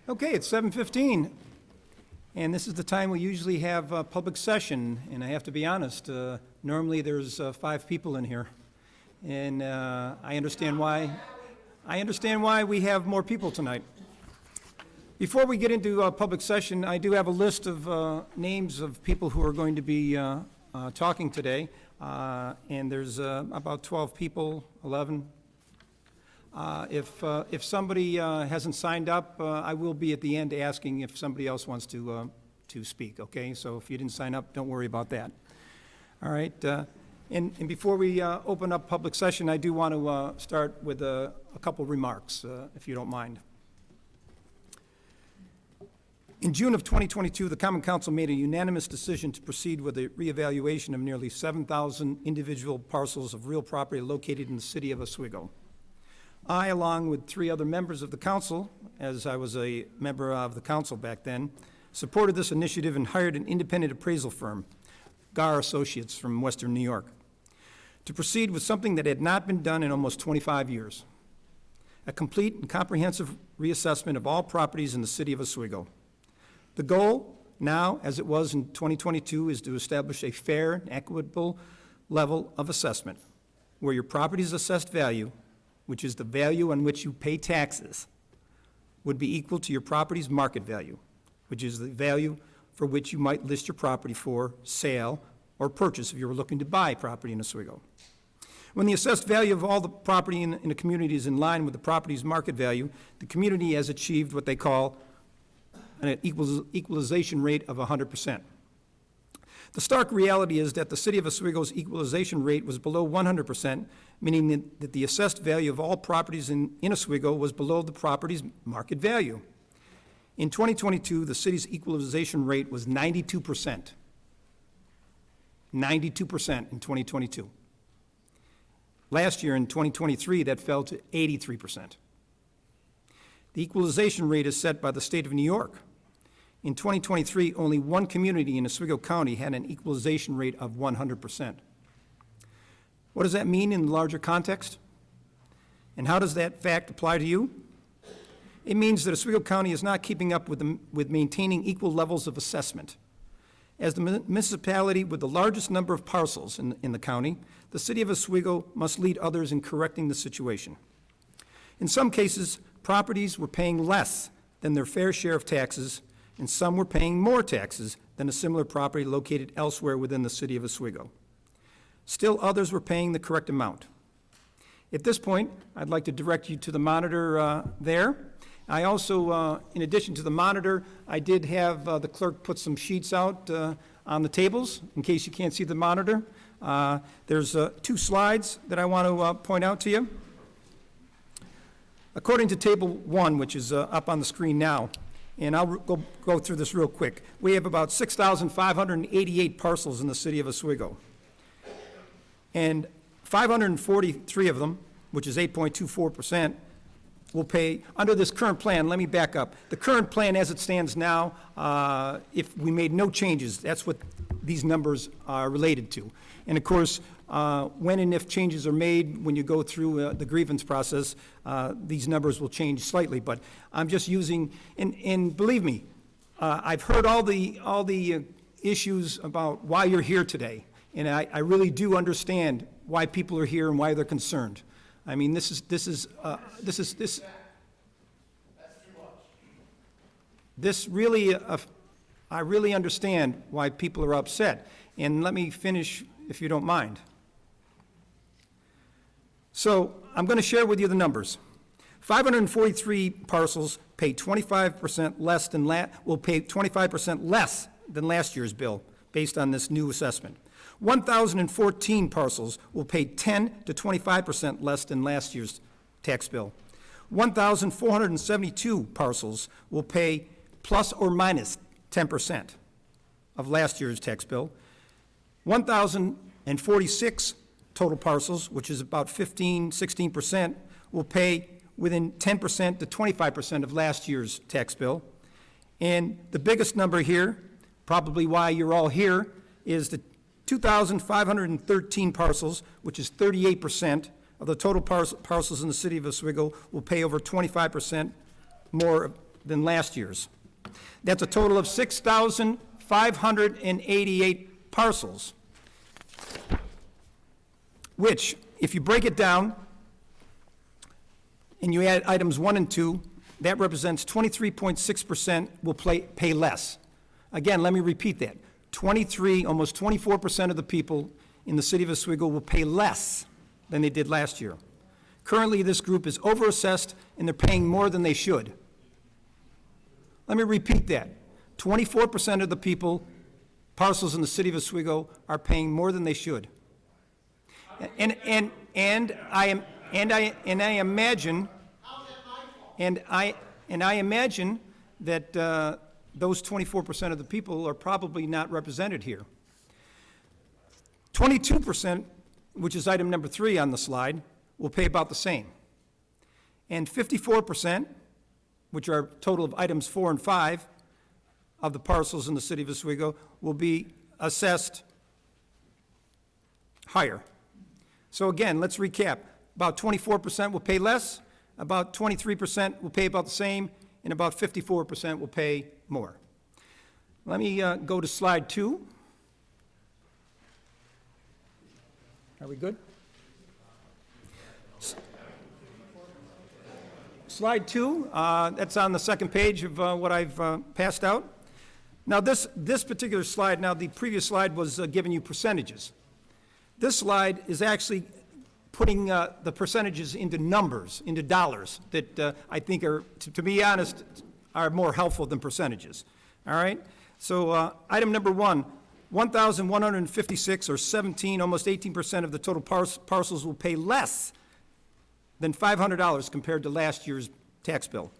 Okay, it's 7:15, and this is the time we usually have a public session, and I have to be honest, normally there's 5 people in here, and I understand why we have more people tonight. Before we get into a public session, I do have a list of names of people who are going to be talking today, and there's about 12 people, 11. If somebody hasn't signed up, I will be at the end asking if somebody else wants to speak, okay? So if you didn't sign up, don't worry about that. All right, and before we open up public session, I do want to start with a couple remarks, if you don't mind. In June of 2022, the Common Council made a unanimous decision to proceed with a reevaluation of nearly 7,000 individual parcels of real property located in the city of Oswego. I, along with 3 other members of the council, as I was a member of the council back then, supported this initiative and hired an independent appraisal firm, Gar Associates from Western New York, to proceed with something that had not been done in almost 25 years, a complete and comprehensive reassessment of all properties in the city of Oswego. The goal now, as it was in 2022, is to establish a fair and equitable level of assessment where your property's assessed value, which is the value on which you pay taxes, would be equal to your property's market value, which is the value for which you might list your property for sale or purchase if you were looking to buy property in Oswego. When the assessed value of all the property in a community is in line with the property's market value, the community has achieved what they call an equalization rate of 100%. The stark reality is that the city of Oswego's equalization rate was below 100%, meaning that the assessed value of all properties in Oswego was below the property's market value. In 2022, the city's equalization rate was 92%. 92% in 2022. Last year, in 2023, that fell to 83%. The equalization rate is set by the state of New York. In 2023, only one community in Oswego County had an equalization rate of 100%. What does that mean in the larger context? And how does that fact apply to you? It means that Oswego County is not keeping up with maintaining equal levels of assessment. As the municipality with the largest number of parcels in the county, the city of Oswego must lead others in correcting the situation. In some cases, properties were paying less than their fair share of taxes, and some were paying more taxes than a similar property located elsewhere within the city of Oswego. Still, others were paying the correct amount. At this point, I'd like to direct you to the monitor there. I also, in addition to the monitor, I did have the clerk put some sheets out on the tables in case you can't see the monitor. There's 2 slides that I want to point out to you. According to Table 1, which is up on the screen now, and I'll go through this real quick, we have about 6,588 parcels in the city of Oswego. And 543 of them, which is 8.24%, will pay, under this current plan, let me back up. The current plan as it stands now, if we made no changes, that's what these numbers are related to. And of course, when and if changes are made, when you go through the grievance process, these numbers will change slightly. But I'm just using, and believe me, I've heard all the issues about why you're here today, and I really do understand why people are here and why they're concerned. I mean, this really, I really understand why people are upset. And let me finish, if you don't mind. So I'm going to share with you the numbers. 543 parcels pay 25% less than will pay 25% less than last year's bill, based on this new assessment. 1,014 parcels will pay 10 to 25% less than last year's tax bill. 1,472 parcels will pay plus or minus 10% of last year's tax bill. 1,046 total parcels, which is about 16%, will pay within 10% to 25% of last year's tax bill. And the biggest number here, probably why you're all here, is the 2,513 parcels, which is 38% of the total parcels in the city of Oswego, will pay over 25% more than last year's. That's a total of 6,588 parcels, which, if you break it down and you add items 1 and 2, that represents 23.6% will pay less. Again, let me repeat that. Almost 24% of the people in the city of Oswego will pay less than they did last year. Currently, this group is overassessed and they're paying more than they should. Let me repeat that. 24% of the parcels in the city of Oswego are paying more than they should. And I imagine that those 24% of the people are probably not represented here. 22%, which is item number 3 on the slide, will pay about the same. And 54%, which are a total of items 4 and 5 of the parcels in the city of Oswego, will be assessed higher. So again, let's recap. About 24% will pay less, about 23% will pay about the same, and about 54% will pay more. Let me go to slide 2. Are we good? Slide 2, that's on the second page of what I've passed out. Now this particular slide, now the previous slide was giving you percentages. This slide is actually putting the percentages into numbers, into dollars, that I think are, to be honest, are more helpful than percentages. All right? So item number 1, 1,156, or 17, almost 18% of the total parcels will pay less than $500 compared to last year's tax bill.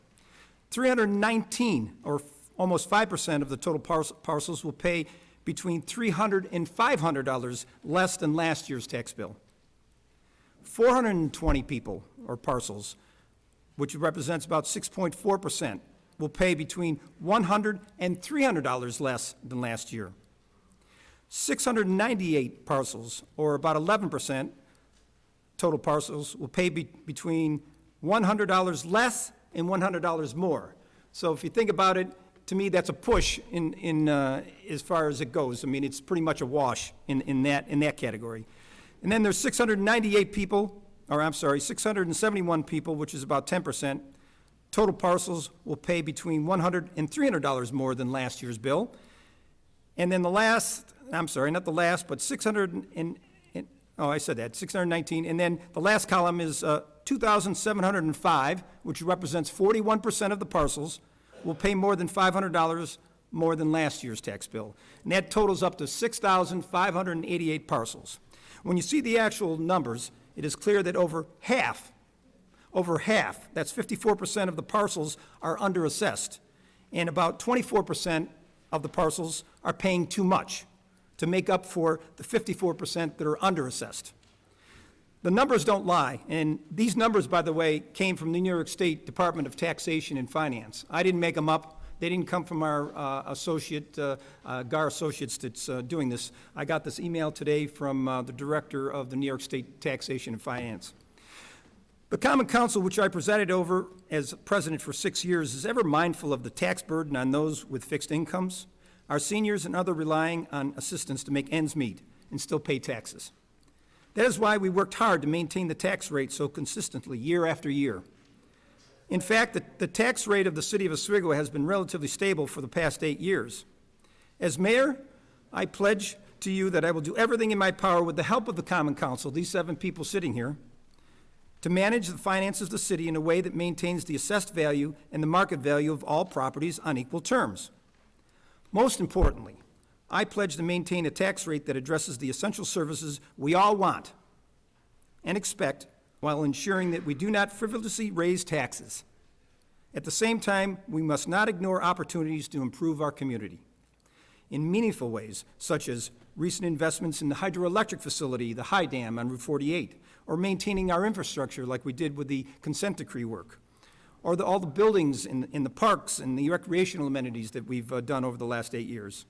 319, or almost 5% of the total parcels will pay between $300 and $500 less than last year's tax bill. 420 people, or parcels, which represents about 6.4%, will pay between $100 and $300 less than last year. 698 parcels, or about 11%, total parcels will pay between $100 less and $100 more. So if you think about it, to me, that's a push in as far as it goes. I mean, it's pretty much a wash in that category. And then there's 671 people, which is about 10%. Total parcels will pay between $100 and $300 more than last year's bill. And then the last, I'm sorry, not the last, but 619. And then the last column is 2,705, which represents 41% of the parcels, will pay more than $500 more than last year's tax bill. And that totals up to 6,588 parcels. When you see the actual numbers, it is clear that over half, that's 54% of the parcels are underassessed, and about 24% of the parcels are paying too much to make up for the 54% that are underassessed. The numbers don't lie, and these numbers, by the way, came from the New York State Department of Taxation and Finance. I didn't make them up. They didn't come from our associate, GAR Associates, that's doing this. I got this email today from the director of the New York State Taxation and Finance. The Common Council, which I presided over as president for 6 years, is ever mindful of the tax burden on those with fixed incomes, our seniors and others relying on assistance to make ends meet and still pay taxes. That is why we worked hard to maintain the tax rate so consistently year after year. In fact, the tax rate of the city of Oswego has been relatively stable for the past 8 years. As mayor, I pledge to you that I will do everything in my power with the help of the Common Council, these 7 people sitting here, to manage the finances of the city in a way that maintains the assessed value and the market value of all properties on equal terms. Most importantly, I pledge to maintain a tax rate that addresses the essential services we all want and expect, while ensuring that we do not frivolously raise taxes. At the same time, we must not ignore opportunities to improve our community in meaningful ways, such as recent investments in the hydroelectric facility, the High Dam on Route 48, or maintaining our infrastructure like we did with the consent decree work, or all the buildings in the parks and the recreational amenities that we've done over the last 8 years.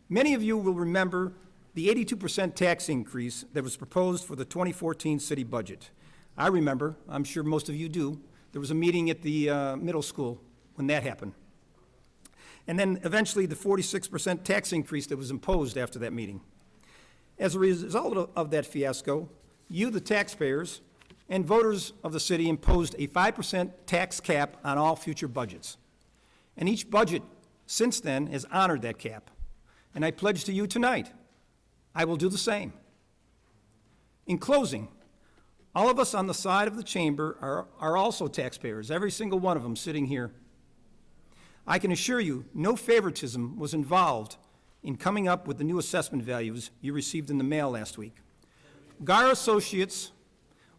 Many of you will remember the 82% tax increase that was proposed for the 2014 city budget. I remember, I'm sure most of you do, there was a meeting at the middle school when that happened. And then eventually the 46% tax increase that was imposed after that meeting. As a result of that fiasco, you, the taxpayers, and voters of the city imposed a 5% tax cap on all future budgets. And each budget since then has honored that cap. And I pledge to you tonight, I will do the same. In closing, all of us on the side of the chamber are also taxpayers, every single one of them sitting here. I can assure you, no favoritism was involved in coming up with the new assessment values you received in the mail last week. Gar Associates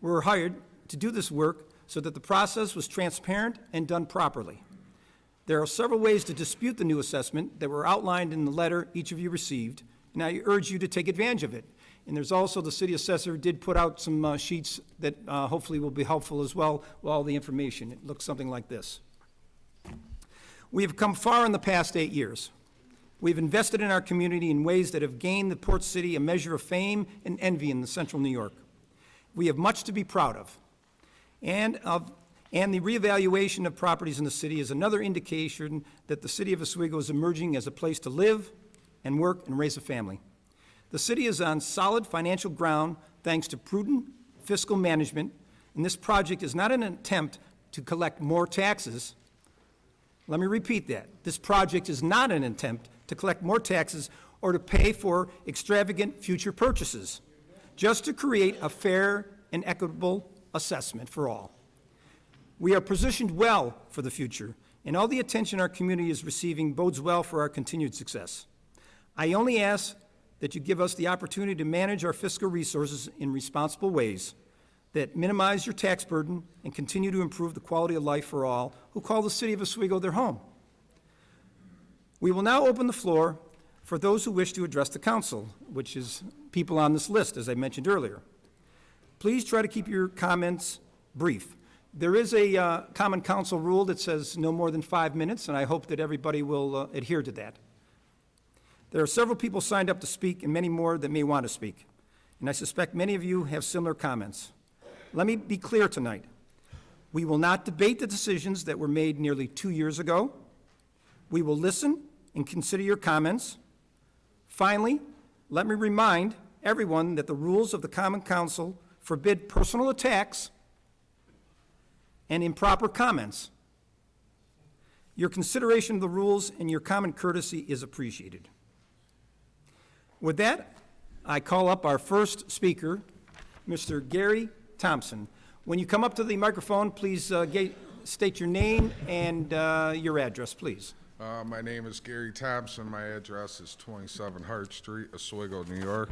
were hired to do this work so that the process was transparent and done properly. There are several ways to dispute the new assessment that were outlined in the letter each of you received, and I urge you to take advantage of it. And there's also, the city assessor did put out some sheets that hopefully will be helpful as well with all the information. It looks something like this. We have come far in the past 8 years. We've invested in our community in ways that have gained the Port City a measure of fame and envy in the central New York. We have much to be proud of. And the reevaluation of properties in the city is another indication that the city of Oswego is emerging as a place to live and work and raise a family. The city is on solid financial ground thanks to prudent fiscal management, and this project is not an attempt to collect more taxes. Let me repeat that. This project is not an attempt to collect more taxes or to pay for extravagant future purchases, just to create a fair and equitable assessment for all. We are positioned well for the future, and all the attention our community is receiving bodes well for our continued success. I only ask that you give us the opportunity to manage our fiscal resources in responsible ways that minimize your tax burden and continue to improve the quality of life for all who call the city of Oswego their home. We will now open the floor for those who wish to address the council, which is people on this list, as I mentioned earlier. Please try to keep your comments brief. There is a common council rule that says no more than 5 minutes, and I hope that everybody will adhere to that. There are several people signed up to speak and many more that may want to speak, and I suspect many of you have similar comments. Let me be clear tonight. We will not debate the decisions that were made nearly 2 years ago. We will listen and consider your comments. Finally, let me remind everyone that the rules of the Common Council forbid personal attacks and improper comments. Your consideration of the rules and your common courtesy is appreciated. With that, I call up our first speaker, Mr. Gary Thompson. When you come up to the microphone, please state your name and your address, please. My name is Gary Thompson. My address is 27 Hart Street, Oswego, New York.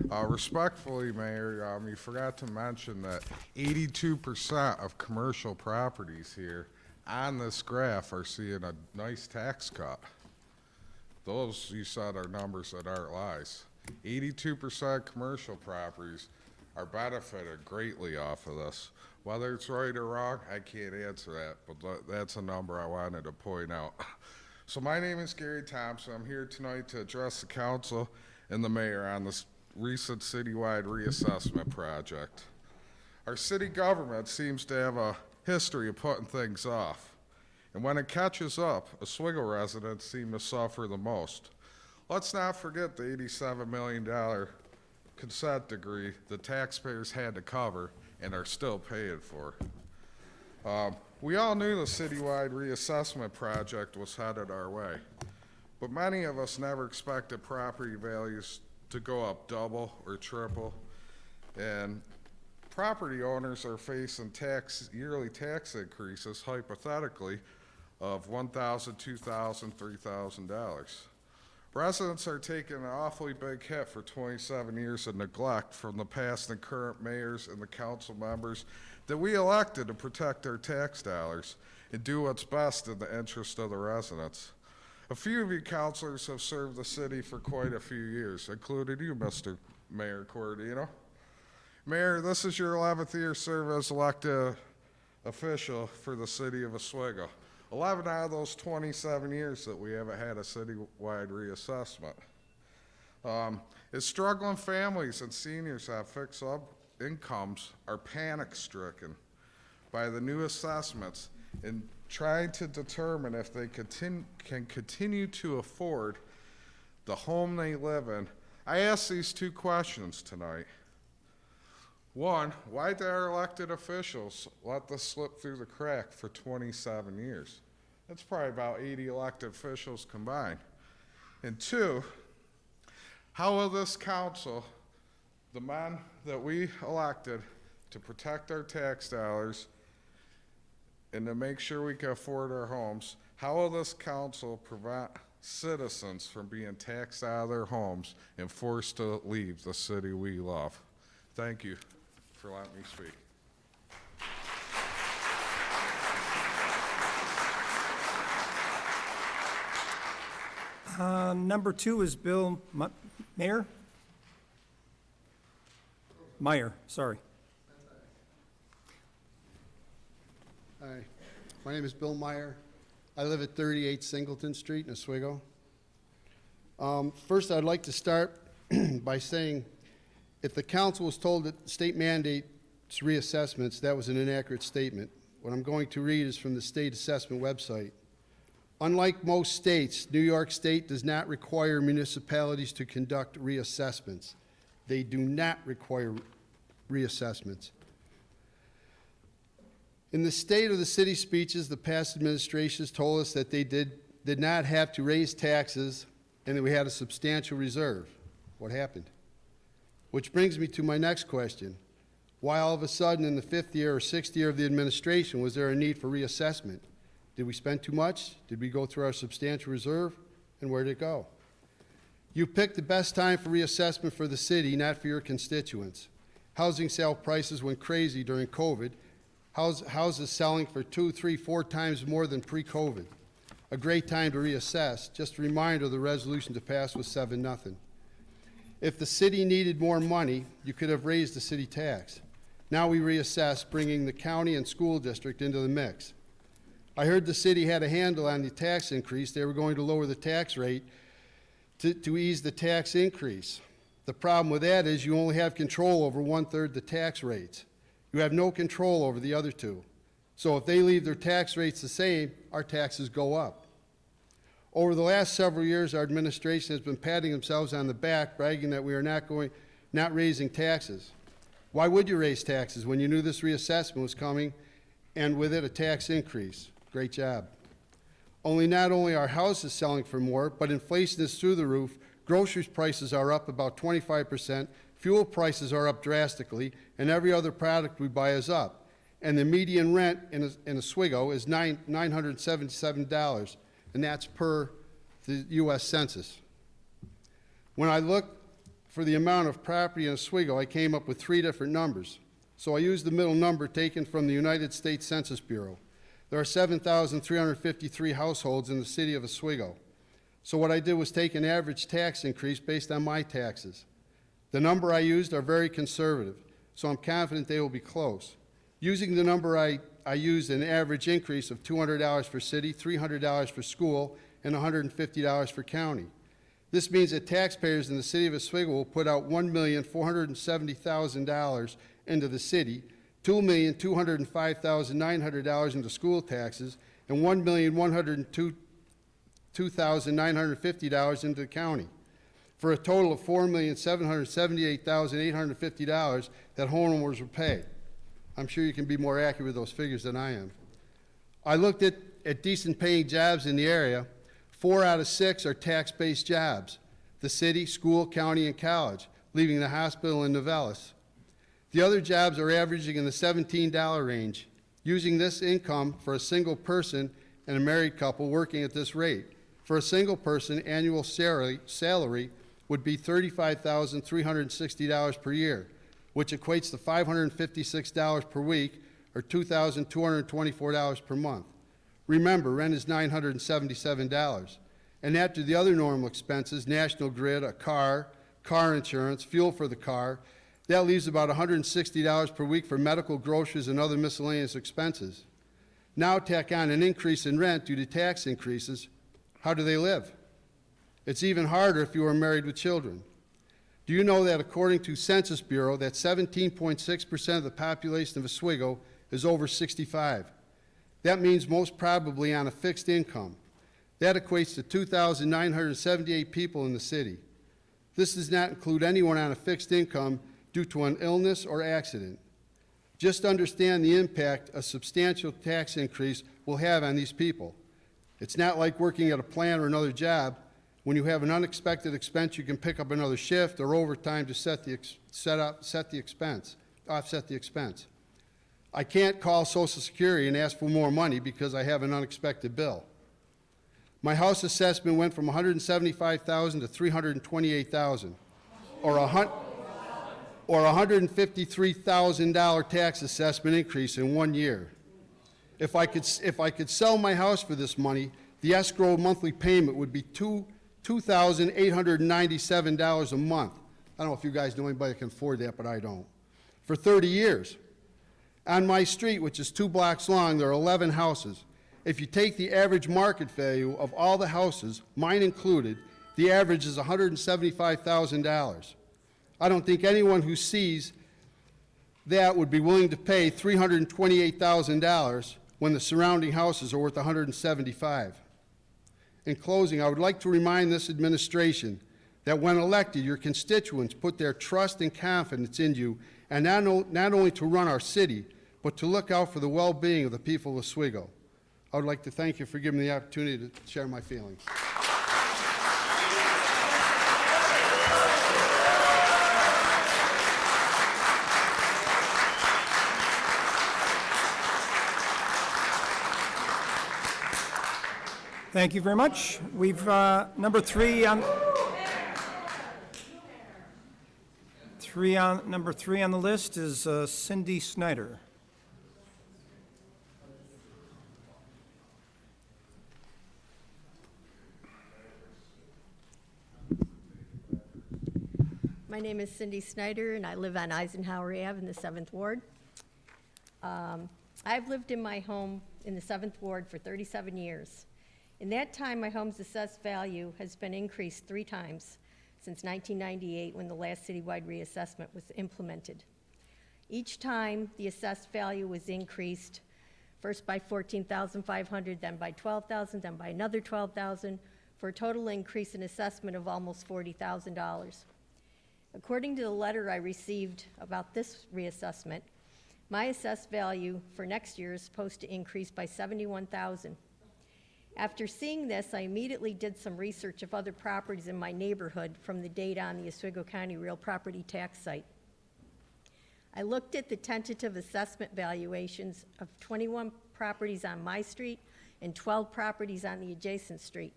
Respectfully, Mayor, you forgot to mention that 82% of commercial properties here on this graph are seeing a nice tax cut. Those, you said, are numbers that aren't lies. 82% commercial properties are benefited greatly off of this. Whether it's right or wrong, I can't answer that, but that's a number I wanted to point out. So my name is Gary Thompson. I'm here tonight to address the council and the mayor on this recent citywide reassessment project. Our city government seems to have a history of putting things off. And when it catches up, Oswego residents seem to suffer the most. Let's not forget the $87 million consent decree the taxpayers had to cover and are still paying for. We all knew the citywide reassessment project was headed our way, but many of us never expected property values to go up double or triple, and property owners are facing yearly tax increases, hypothetically, of $1,000, $2,000, $3,000. Residents are taking an awfully big hit for 27 years of neglect from the past and current mayors and the council members that we elected to protect our tax dollars and do what's best in the interest of the residents. A few of you councilors have served the city for quite a few years, including you, Mr. Mayor Cordino. Mayor, this is your 11th year serving as elected official for the city of Oswego. 11 out of those 27 years that we haven't had a citywide reassessment. As struggling families and seniors have fixed up incomes are panic-stricken by the new assessments in trying to determine if they can continue to afford the home they live in, I ask these two questions tonight. One, why did our elected officials let this slip through the crack for 27 years? That's probably about 80 elected officials combined. And two, how will this council, the men that we elected to protect our tax dollars and to make sure we can afford our homes, how will this council prevent citizens from being taxed out of their homes and forced to leave the city we love? Thank you for letting me speak. Number 2 is Bill Meyer? Meyer, sorry. Hi, my name is Bill Meyer. I live at 38 Singleton Street in Oswego. First, I'd like to start by saying if the council was told that state mandates reassessments, that was an inaccurate statement. What I'm going to read is from the state assessment website. Unlike most states, New York State does not require municipalities to conduct reassessments. They do not require reassessments. In the State of the City speeches, the past administrations told us that they did not have to raise taxes and that we had a substantial reserve. What happened? Which brings me to my next question. Why all of a sudden in the 5th year or 6th year of the administration was there a need for reassessment? Did we spend too much? Did we go through our substantial reserve? And where did it go? You picked the best time for reassessment for the city, not for your constituents. Housing sale prices went crazy during COVID. Houses selling for 2, 3, 4 times more than pre-COVID. A great time to reassess. Just a reminder, the resolution to pass was 7-0. If the city needed more money, you could have raised the city tax. Now we reassess, bringing the county and school district into the mix. I heard the city had a handle on the tax increase. They were going to lower the tax rate to ease the tax increase. The problem with that is you only have control over 1/3 the tax rates. You have no control over the other 2. So if they leave their tax rates the same, our taxes go up. Over the last several years, our administration has been patting themselves on the back, bragging that we are not raising taxes. Why would you raise taxes when you knew this reassessment was coming and with it a tax increase? Great job. Not only are houses selling for more, but inflation is through the roof. Groceries prices are up about 25%, fuel prices are up drastically, and every other product we buy is up. And the median rent in Oswego is $977, and that's per the U.S. Census. When I looked for the amount of property in Oswego, I came up with 3 different numbers. So I used the middle number taken from the United States Census Bureau. There are 7,353 households in the city of Oswego. So what I did was take an average tax increase based on my taxes. The number I used are very conservative, so I'm confident they will be close. Using the number I used, an average increase of $200 for city, $300 for school, and $150 for county. This means that taxpayers in the city of Oswego will put out $1,470,000 into the city, $2,205,900 into school taxes, and $1,102,950 into the county, for a total of $4,778,850 that homeowners will pay. I'm sure you can be more accurate with those figures than I am. I looked at decent paying jobs in the area. 4 out of 6 are tax-based jobs: the city, school, county, and college, leaving the hospital and Novellis. The other jobs are averaging in the $17 range. Using this income for a single person and a married couple working at this rate, for a single person, annual salary would be $35,360 per year, which equates to $556 per week, or $2,224 per month. Remember, rent is $977. And after the other normal expenses, National Grid, a car insurance, fuel for the car, that leaves about $160 per week for medical, groceries, and other miscellaneous expenses. Now tack on an increase in rent due to tax increases. How do they live? It's even harder if you are married with children. Do you know that according to Census Bureau, that 17.6% of the population of Oswego is over 65? That means most probably on a fixed income. That equates to 2,978 people in the city. This does not include anyone on a fixed income due to an illness or accident. Just understand the impact a substantial tax increase will have on these people. It's not like working at a plant or another job. When you have an unexpected expense, you can pick up another shift or overtime to offset the expense. I can't call Social Security and ask for more money because I have an unexpected bill. My house assessment went from $175,000 to $328,000, or a $153,000 tax assessment increase in 1 year. If I could sell my house for this money, the escrow monthly payment would be $2,897 a month. I don't know if you guys know anybody that can afford that, but I don't. For 30 years. On my street, which is 2 blocks long, there are 11 houses. If you take the average market value of all the houses, mine included, the average is $175,000. I don't think anyone who sees that would be willing to pay $328,000 when the surrounding houses are worth $175,000. In closing, I would like to remind this administration that when elected, your constituents put their trust and confidence in you, and not only to run our city, but to look out for the well-being of the people of Oswego. I would like to thank you for giving me the opportunity to share my feelings. Thank you very much. We've, number three on the list is Cindy Snyder. My name is Cindy Snyder, and I live on Eisenhower Ave in the 7th Ward. I've lived in my home in the 7th Ward for 37 years. In that time, my home's assessed value has been increased 3 times since 1998, when the last citywide reassessment was implemented. Each time, the assessed value was increased, first by $14,500, then by $12,000, then by another $12,000, for a total increase in assessment of almost $40,000. According to the letter I received about this reassessment, my assessed value for next year is supposed to increase by $71,000. After seeing this, I immediately did some research of other properties in my neighborhood from the data on the Oswego County Real Property Tax site. I looked at the tentative assessment valuations of 21 properties on my street and 12 properties on the adjacent street.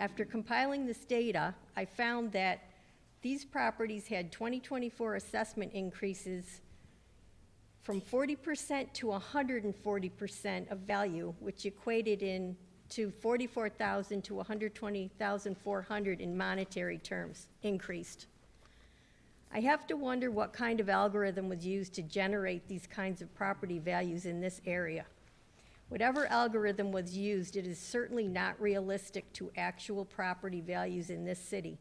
After compiling this data, I found that these properties had 2024 assessment increases from 40% to 140% of value, which equated to $44,000 to $120,400 in monetary terms, increased. I have to wonder what kind of algorithm was used to generate these kinds of property values in this area. Whatever algorithm was used, it is certainly not realistic to actual property values in this city.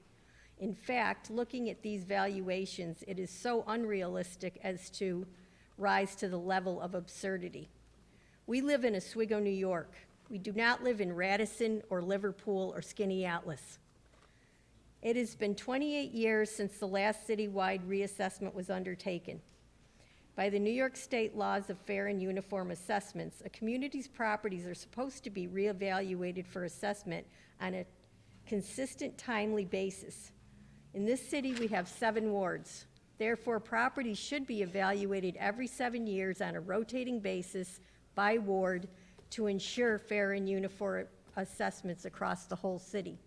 In fact, looking at these valuations, it is so unrealistic as to rise to the level of absurdity. We live in Oswego, New York. We do not live in Radisson or Liverpool or Skinny Atlas. It has been 28 years since the last citywide reassessment was undertaken. By the New York State laws of fair and uniform assessments, a community's properties are supposed to be reevaluated for assessment on a consistent, timely basis. In this city, we have 7 wards. Therefore, properties should be evaluated every 7 years on a rotating basis by ward to ensure fair and uniform assessments across the whole city.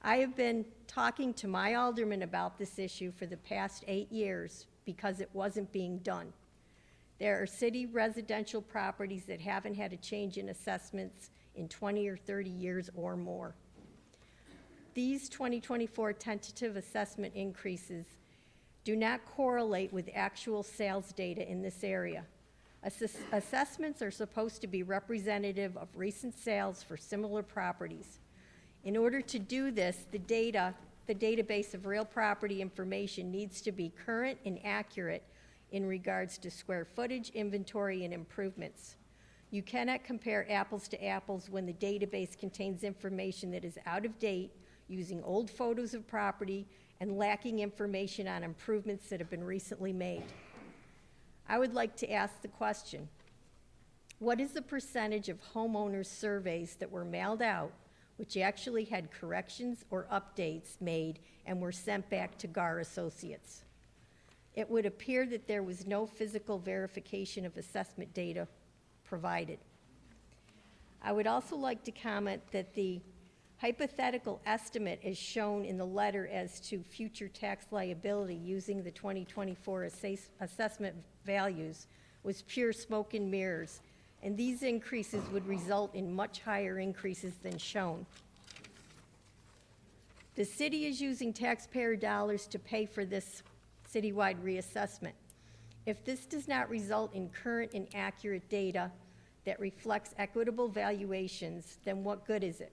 I have been talking to my alderman about this issue for the past 8 years because it wasn't being done. There are city residential properties that haven't had a change in assessments in 20 or 30 years or more. These 2024 tentative assessment increases do not correlate with actual sales data in this area. Assessments are supposed to be representative of recent sales for similar properties. In order to do this, the database of real property information needs to be current and accurate in regards to square footage, inventory, and improvements. You cannot compare apples to apples when the database contains information that is out of date, using old photos of property, and lacking information on improvements that have been recently made. I would like to ask the question, what is the percentage of homeowners' surveys that were mailed out which actually had corrections or updates made and were sent back to GAR Associates? It would appear that there was no physical verification of assessment data provided. I would also like to comment that the hypothetical estimate as shown in the letter as to future tax liability using the 2024 assessment values was pure smoke and mirrors, and these increases would result in much higher increases than shown. The city is using taxpayer dollars to pay for this citywide reassessment. If this does not result in current and accurate data that reflects equitable valuations, then what good is it?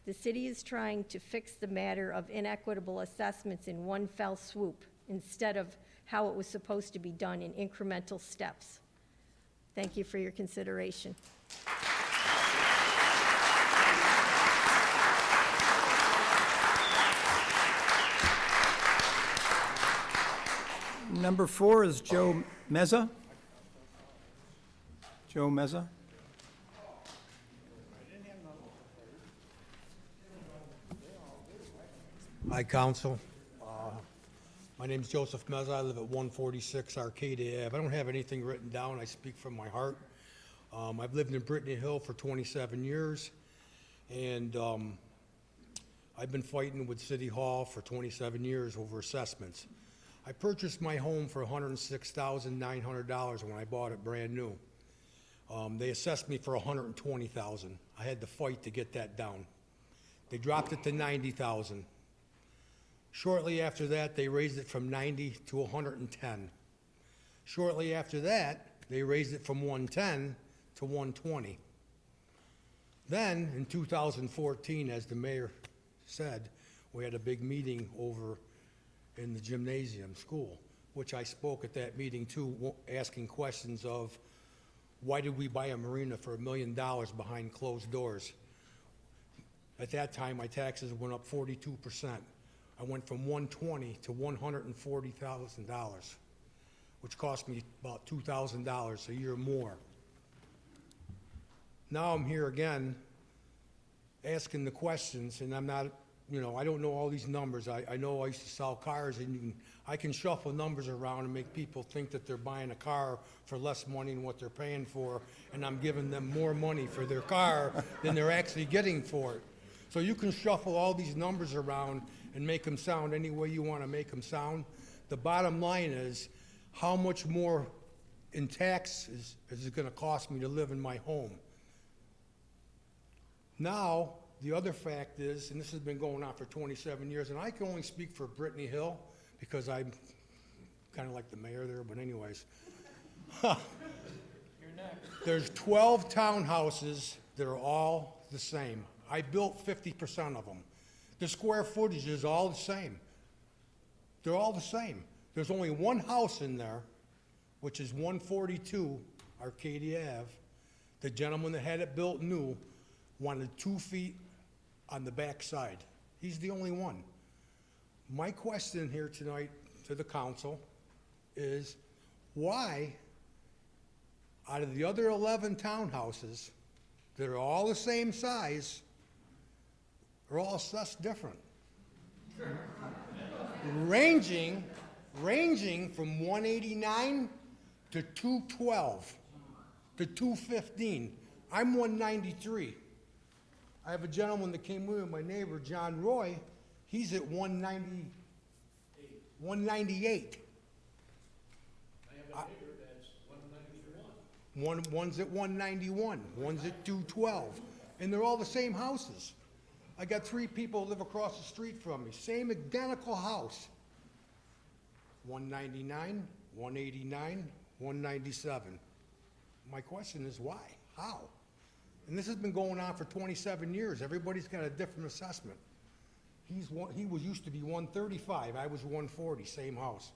The city is trying to fix the matter of inequitable assessments in one fell swoop instead of how it was supposed to be done in incremental steps. Thank you for your consideration. Number 4 is Joe Meza. Joe Meza. Hi, Council. My name's Joseph Meza. I live at 146 Arcadia Ave. I don't have anything written down. I speak from my heart. I've lived in Brittany Hill for 27 years, and I've been fighting with City Hall for 27 years over assessments. I purchased my home for $106,900 when I bought it brand new. They assessed me for $120,000. I had to fight to get that down. They dropped it to $90,000. Shortly after that, they raised it from 90 to 110. Shortly after that, they raised it from 110 to 120. Then, in 2014, as the mayor said, we had a big meeting over in the gymnasium school, which I spoke at that meeting too, asking questions of, why did we buy a marina for $1 million behind closed doors? At that time, my taxes went up 42%. I went from $120,000 to $140,000, which cost me about $2,000 a year more. Now I'm here again asking the questions, and I'm not, I don't know all these numbers. I know I used to sell cars, and I can shuffle numbers around and make people think that they're buying a car for less money than what they're paying for, and I'm giving them more money for their car than they're actually getting for it. So you can shuffle all these numbers around and make them sound any way you want to make them sound. The bottom line is, how much more in taxes is it going to cost me to live in my home? Now, the other fact is, and this has been going on for 27 years, and I can only speak for Brittany Hill because I'm kind of like the mayor there, but anyways. There's 12 townhouses that are all the same. I built 50% of them. The square footage is all the same. They're all the same. There's only one house in there, which is 142 Arcadia Ave. The gentleman that had it built new wanted 2 feet on the back side. He's the only one. My question here tonight to the council is, why, out of the other 11 townhouses that are all the same size, are all assessed different? Ranging from 189 to 212 to 215. I'm 193. I have a gentleman that came with me, my neighbor, John Roy. He's at 198. I have a neighbor that's 191. One's at 191, one's at 212, and they're all the same houses. I got 3 people who live across the street from me, same identical house. 199, 189, 197. My question is why? How? And this has been going on for 27 years. Everybody's got a different assessment. He was used to be 135. I was 140, same house.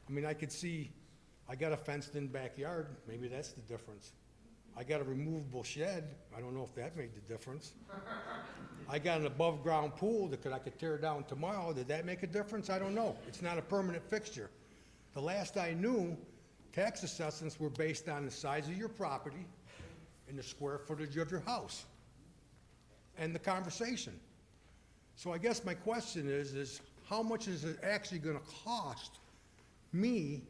I mean, I could see, I got a fenced-in backyard. Maybe that's the difference. I got a removable shed. I don't know if that made the difference. I got an above-ground pool that I could tear down tomorrow. Did that make a difference? I don't know. It's not a permanent fixture. The last I knew, tax assessments were based on the size of your property and the square footage of your house. And the conversation. So I guess my question is how much is it actually gonna cost me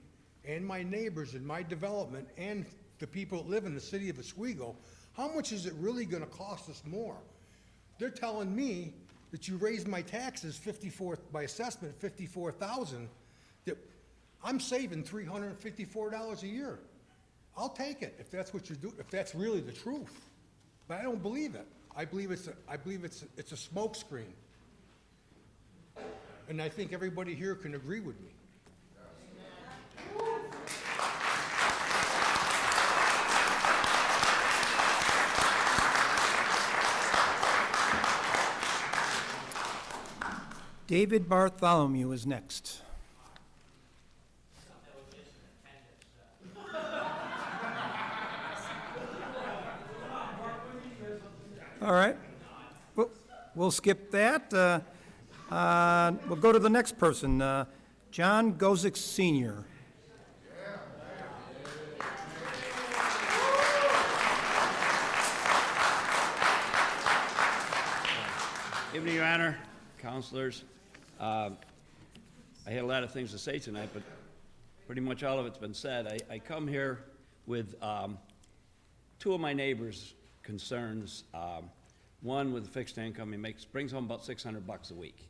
and my neighbors in my development and the people that live in the city of Oswego? How much is it really gonna cost us more? They're telling me that you raised my taxes by assessment, 54,000, that I'm saving $354 a year. I'll take it if that's what you're doing, if that's really the truth. But I don't believe it. I believe it's a smokescreen. And I think everybody here can agree with me. David Bartholomew is next. All right. We'll skip that. We'll go to the next person, John Gozick Sr. Evening, Your Honor, counselors. I had a lot of things to say tonight, but pretty much all of it's been said. I come here with two of my neighbors' concerns. One with a fixed income, brings home about $600 a week.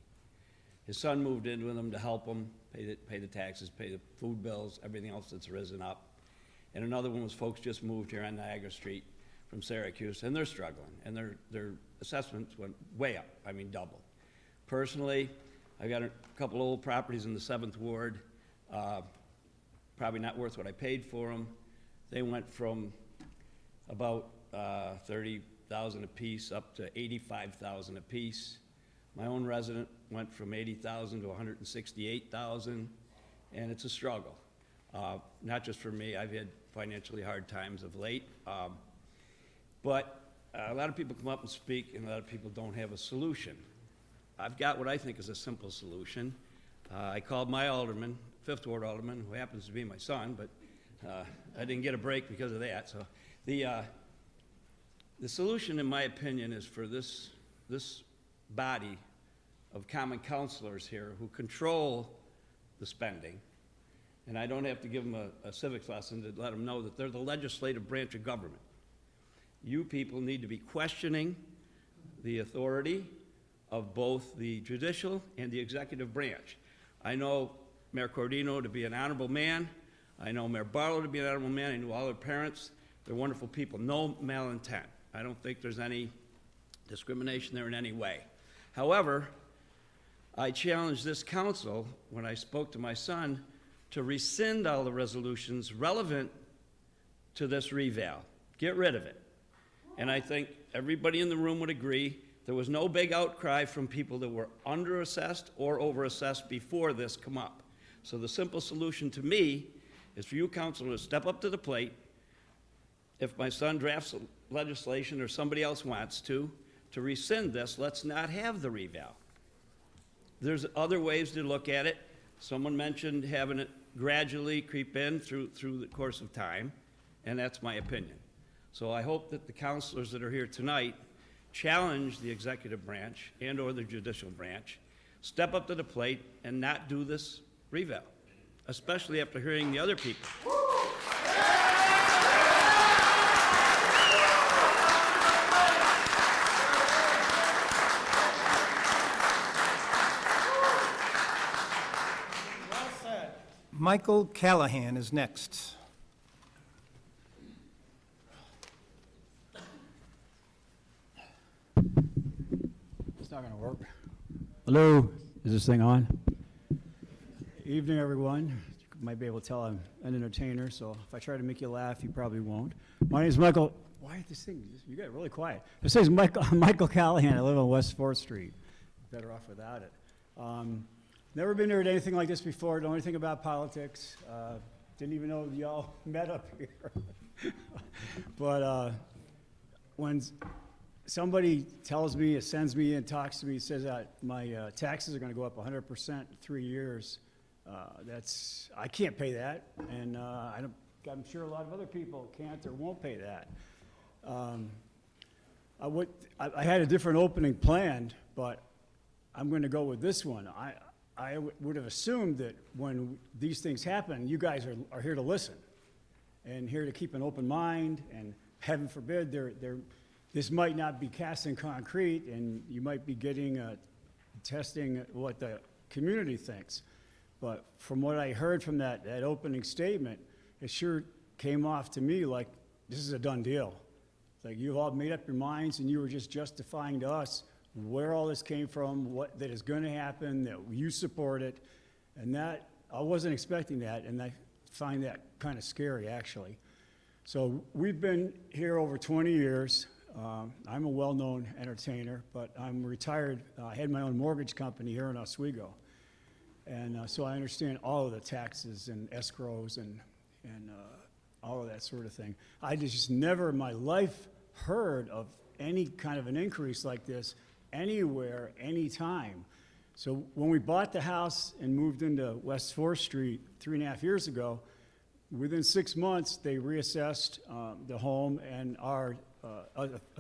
His son moved in with him to help him pay the taxes, pay the food bills, everything else that's risen up. And another one was folks just moved here on Niagara Street from Syracuse, and they're struggling, and their assessments went way up, double. Personally, I got a couple old properties in the 7th Ward, probably not worth what I paid for them. They went from about 30,000 apiece up to 85,000 apiece. My own resident went from 80,000 to 168,000, and it's a struggle. Not just for me, I've had financially hard times of late. But a lot of people come up and speak, and a lot of people don't have a solution. I've got what I think is a simple solution. I called my alderman, 5th Ward alderman, who happens to be my son, but I didn't get a break because of that. So the solution, in my opinion, is for this body of common councilors here who control the spending, and I don't have to give them a civics lesson to let them know that they're the legislative branch of government. You people need to be questioning the authority of both the judicial and the executive branch. I know Mayor Cordino to be an honorable man. I know Mayor Barlow to be an honorable man. I know all their parents. They're wonderful people. No malintent. I don't think there's any discrimination there in any way. However, I challenged this council when I spoke to my son to rescind all the resolutions relevant to this reval. Get rid of it. And I think everybody in the room would agree there was no big outcry from people that were under-assessed or over-assessed before this come up. So the simple solution to me is for you council to step up to the plate. If my son drafts legislation or somebody else wants to rescind this, let's not have the reval. There's other ways to look at it. Someone mentioned having it gradually creep in through the course of time, and that's my opinion. So I hope that the councilors that are here tonight challenge the executive branch and or the judicial branch, step up to the plate and not do this reval, especially after hearing the other people. Michael Callahan is next. It's not going to work. Hello, is this thing on? Evening, everyone. You might be able to tell I'm an entertainer, so if I try to make you laugh, you probably won't. My name is Michael. Why this thing? You got really quiet. This is Michael Callahan. I live on West 4th Street. Better off without it. Never been here to anything like this before. Don't know anything about politics. Didn't even know y'all met up here. But when somebody tells me, or sends me and talks to me, says that my taxes are going to go up 100% in 3 years, I can't pay that, and I'm sure a lot of other people can't or won't pay that. I had a different opening planned, but I'm going to go with this one. I would have assumed that when these things happen, you guys are here to listen and here to keep an open mind, and heaven forbid, this might not be cast in concrete, and you might be getting, testing what the community thinks. But from what I heard from that opening statement, it sure came off to me like this is a done deal. It's like you've all made up your minds, and you were just justifying to us where all this came from, what that is going to happen, that you support it, and that I wasn't expecting that, and I find that kind of scary, actually. So we've been here over 20 years. I'm a well-known entertainer, but I'm retired. I had my own mortgage company here in Oswego, and so I understand all of the taxes and escrows and all of that sort of thing. I just never in my life heard of any kind of an increase like this anywhere, anytime. So when we bought the house and moved into West 4th Street 3.5 years ago, within 6 months, they reassessed the home, and a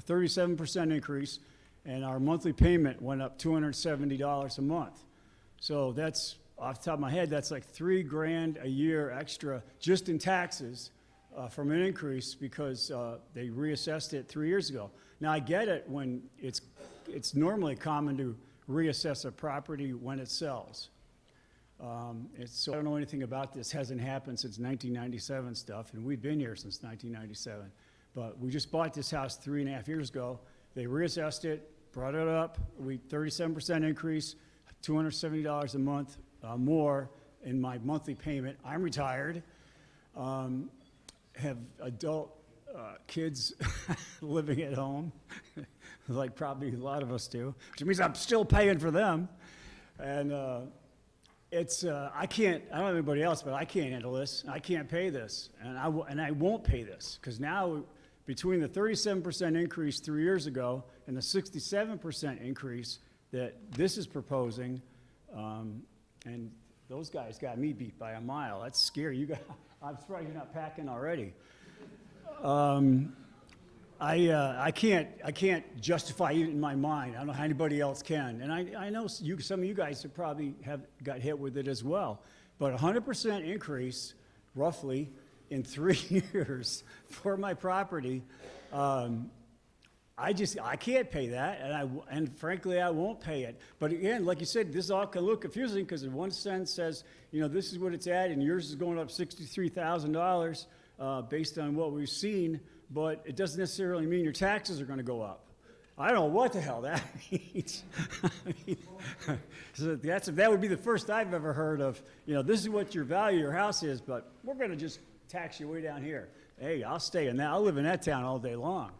37% increase, and our monthly payment went up $270 a month. So that's, off the top of my head, that's like $3,000 a year extra just in taxes from an increase because they reassessed it 3 years ago. Now, I get it when it's normally common to reassess a property when it sells. So I don't know anything about this. Hasn't happened since 1997 stuff, and we've been here since 1997. But we just bought this house 3.5 years ago. They reassessed it, brought it up. 37% increase, $270 a month more in my monthly payment. I'm retired, have adult kids living at home, like probably a lot of us do, which means I'm still paying for them. And I don't know anybody else, but I can't handle this. I can't pay this, and I won't pay this, because now between the 37% increase 3 years ago and the 67% increase that this is proposing, and those guys got me beat by a mile. That's scary. I'm surprised you're not packing already. I can't justify it in my mind. I don't know how anybody else can. And I know some of you guys have probably got hit with it as well. But 100% increase, roughly, in 3 years for my property, I can't pay that, and frankly, I won't pay it. But again, like you said, this all can look confusing because in one sense says, this is what it's at, and yours is going up $63,000 based on what we've seen, but it doesn't necessarily mean your taxes are going to go up. I don't know what the hell that means. So that would be the first I've ever heard of, this is what your value of your house is, but we're going to just tax you way down here. Hey, I'll stay in that. I'll live in that town all day long.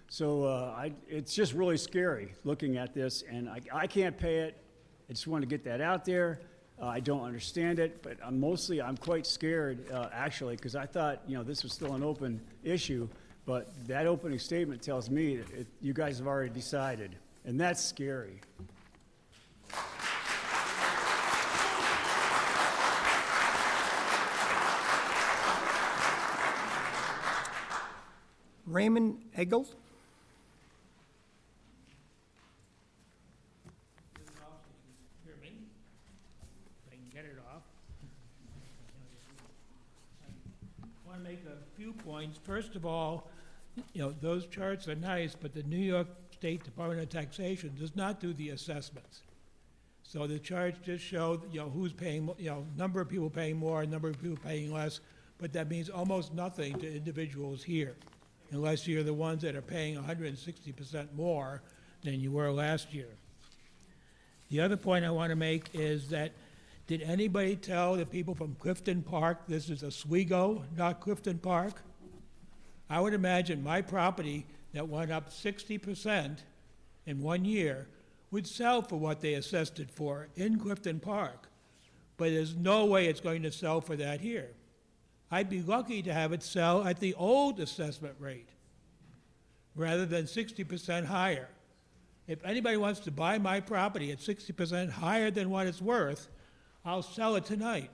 So it's just really scary looking at this, and I can't pay it. I just want to get that out there. I don't understand it, but I'm quite scared, actually, because I thought, this was still an open issue, but that opening statement tells me that you guys have already decided, and that's scary. Raymond Egel? Hear me? If I can get it off. I want to make a few points. First of all, those charts are nice, but the New York State Department of Taxation does not do the assessments. So the charts just show, who's paying, number of people paying more, number of people paying less, but that means almost nothing to individuals here, unless you're the ones that are paying 160% more than you were last year. The other point I want to make is that, did anybody tell the people from Clifton Park this is Oswego, not Clifton Park? I would imagine my property that went up 60% in 1 year would sell for what they assessed it for in Clifton Park. But there's no way it's going to sell for that here. I'd be lucky to have it sell at the old assessment rate rather than 60% higher. If anybody wants to buy my property at 60% higher than what it's worth, I'll sell it tonight.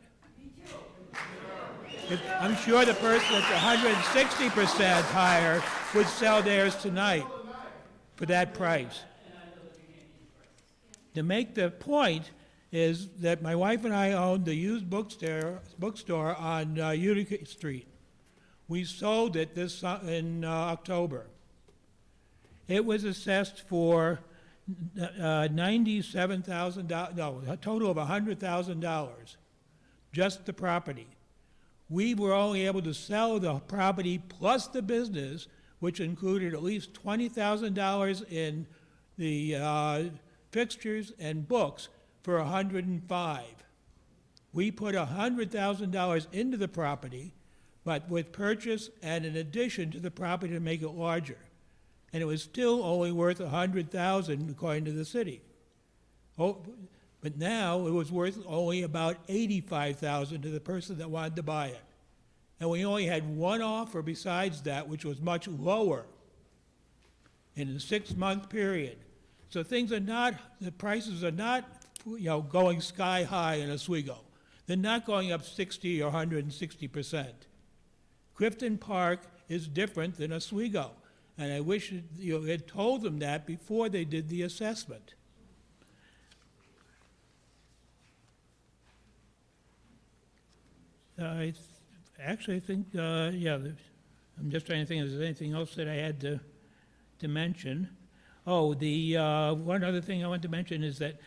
I'm sure the person that's 160% higher would sell theirs tonight for that price. To make the point is that my wife and I owned the used bookstore on Utica Street. We sold it in October. It was assessed for $97,000, no, a total of $100,000, just the property. We were only able to sell the property plus the business, which included at least $20,000 in the fixtures and books, for $105,000. We put $100,000 into the property, but with purchase and an addition to the property to make it larger. And it was still only worth $100,000 according to the city. Oh, but now it was worth only about $85,000 to the person that wanted to buy it. And we only had one offer besides that, which was much lower in a 6-month period. So things are not, the prices are not, going sky high in Oswego. They're not going up 60 or 160%. Clifton Park is different than Oswego. And I wish you had told them that before they did the assessment. I think, yeah, I'm just trying to think if there's anything else that I had to mention. Oh, the one other thing I want to mention is that,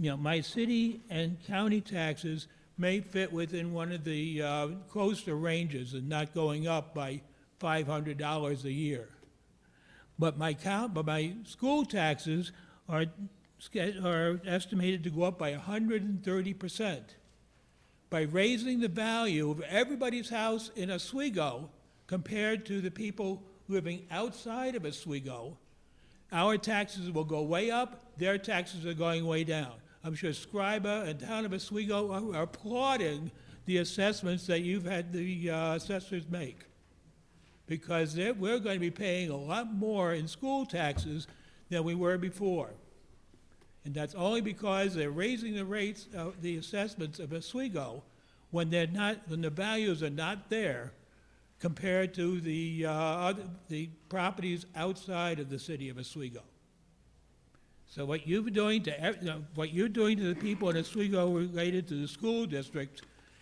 my city and county taxes may fit within one of the coastal ranges and not going up by $500 a year. But my school taxes are estimated to go up by 130%. By raising the value of everybody's house in Oswego compared to the people living outside of Oswego, our taxes will go way up, their taxes are going way down. I'm sure Scriba and Town of Oswego are applauding the assessments that you've had the assessors make, because we're going to be paying a lot more in school taxes than we were before. And that's only because they're raising the rates of the assessments of Oswego when the values are not there compared to the properties outside of the city of Oswego. So what you're doing to the people in Oswego related to the school district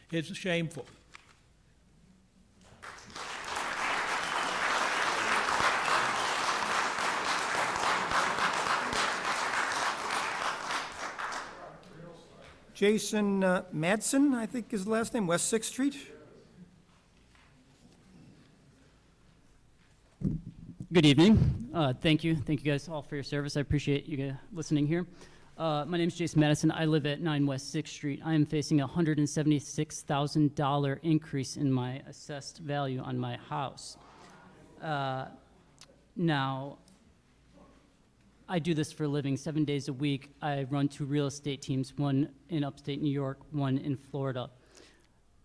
is shameful. Jason Madsen, I think is the last name, West 6th Street. Good evening. Thank you guys all for your service. I appreciate you guys listening here. My name is Jason Madison. I live at 9 West 6th Street. I am facing a $176,000 increase in my assessed value on my house. Now, I do this for a living 7 days a week. I run 2 real estate teams, one in upstate New York, one in Florida.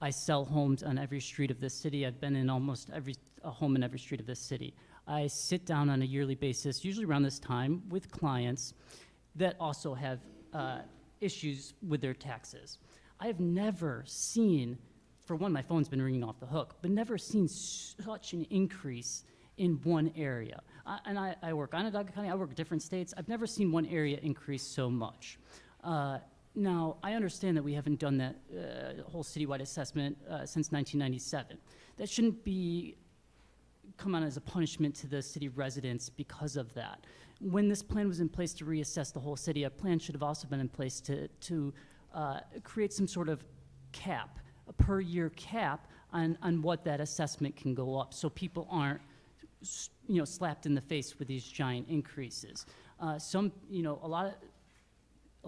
I sell homes on every street of this city. I've been in almost every home in every street of this city. I sit down on a yearly basis, usually around this time, with clients that also have issues with their taxes. I have never seen, for one, my phone's been ringing off the hook, but never seen such an increase in one area. And I work Onondaga County, I work different states. I've never seen one area increase so much. Now, I understand that we haven't done that whole citywide assessment since 1997. That shouldn't come on as a punishment to the city residents because of that. When this plan was in place to reassess the whole city, a plan should have also been in place to create some sort of cap, a per year cap on what that assessment can go up, so people aren't slapped in the face with these giant increases. A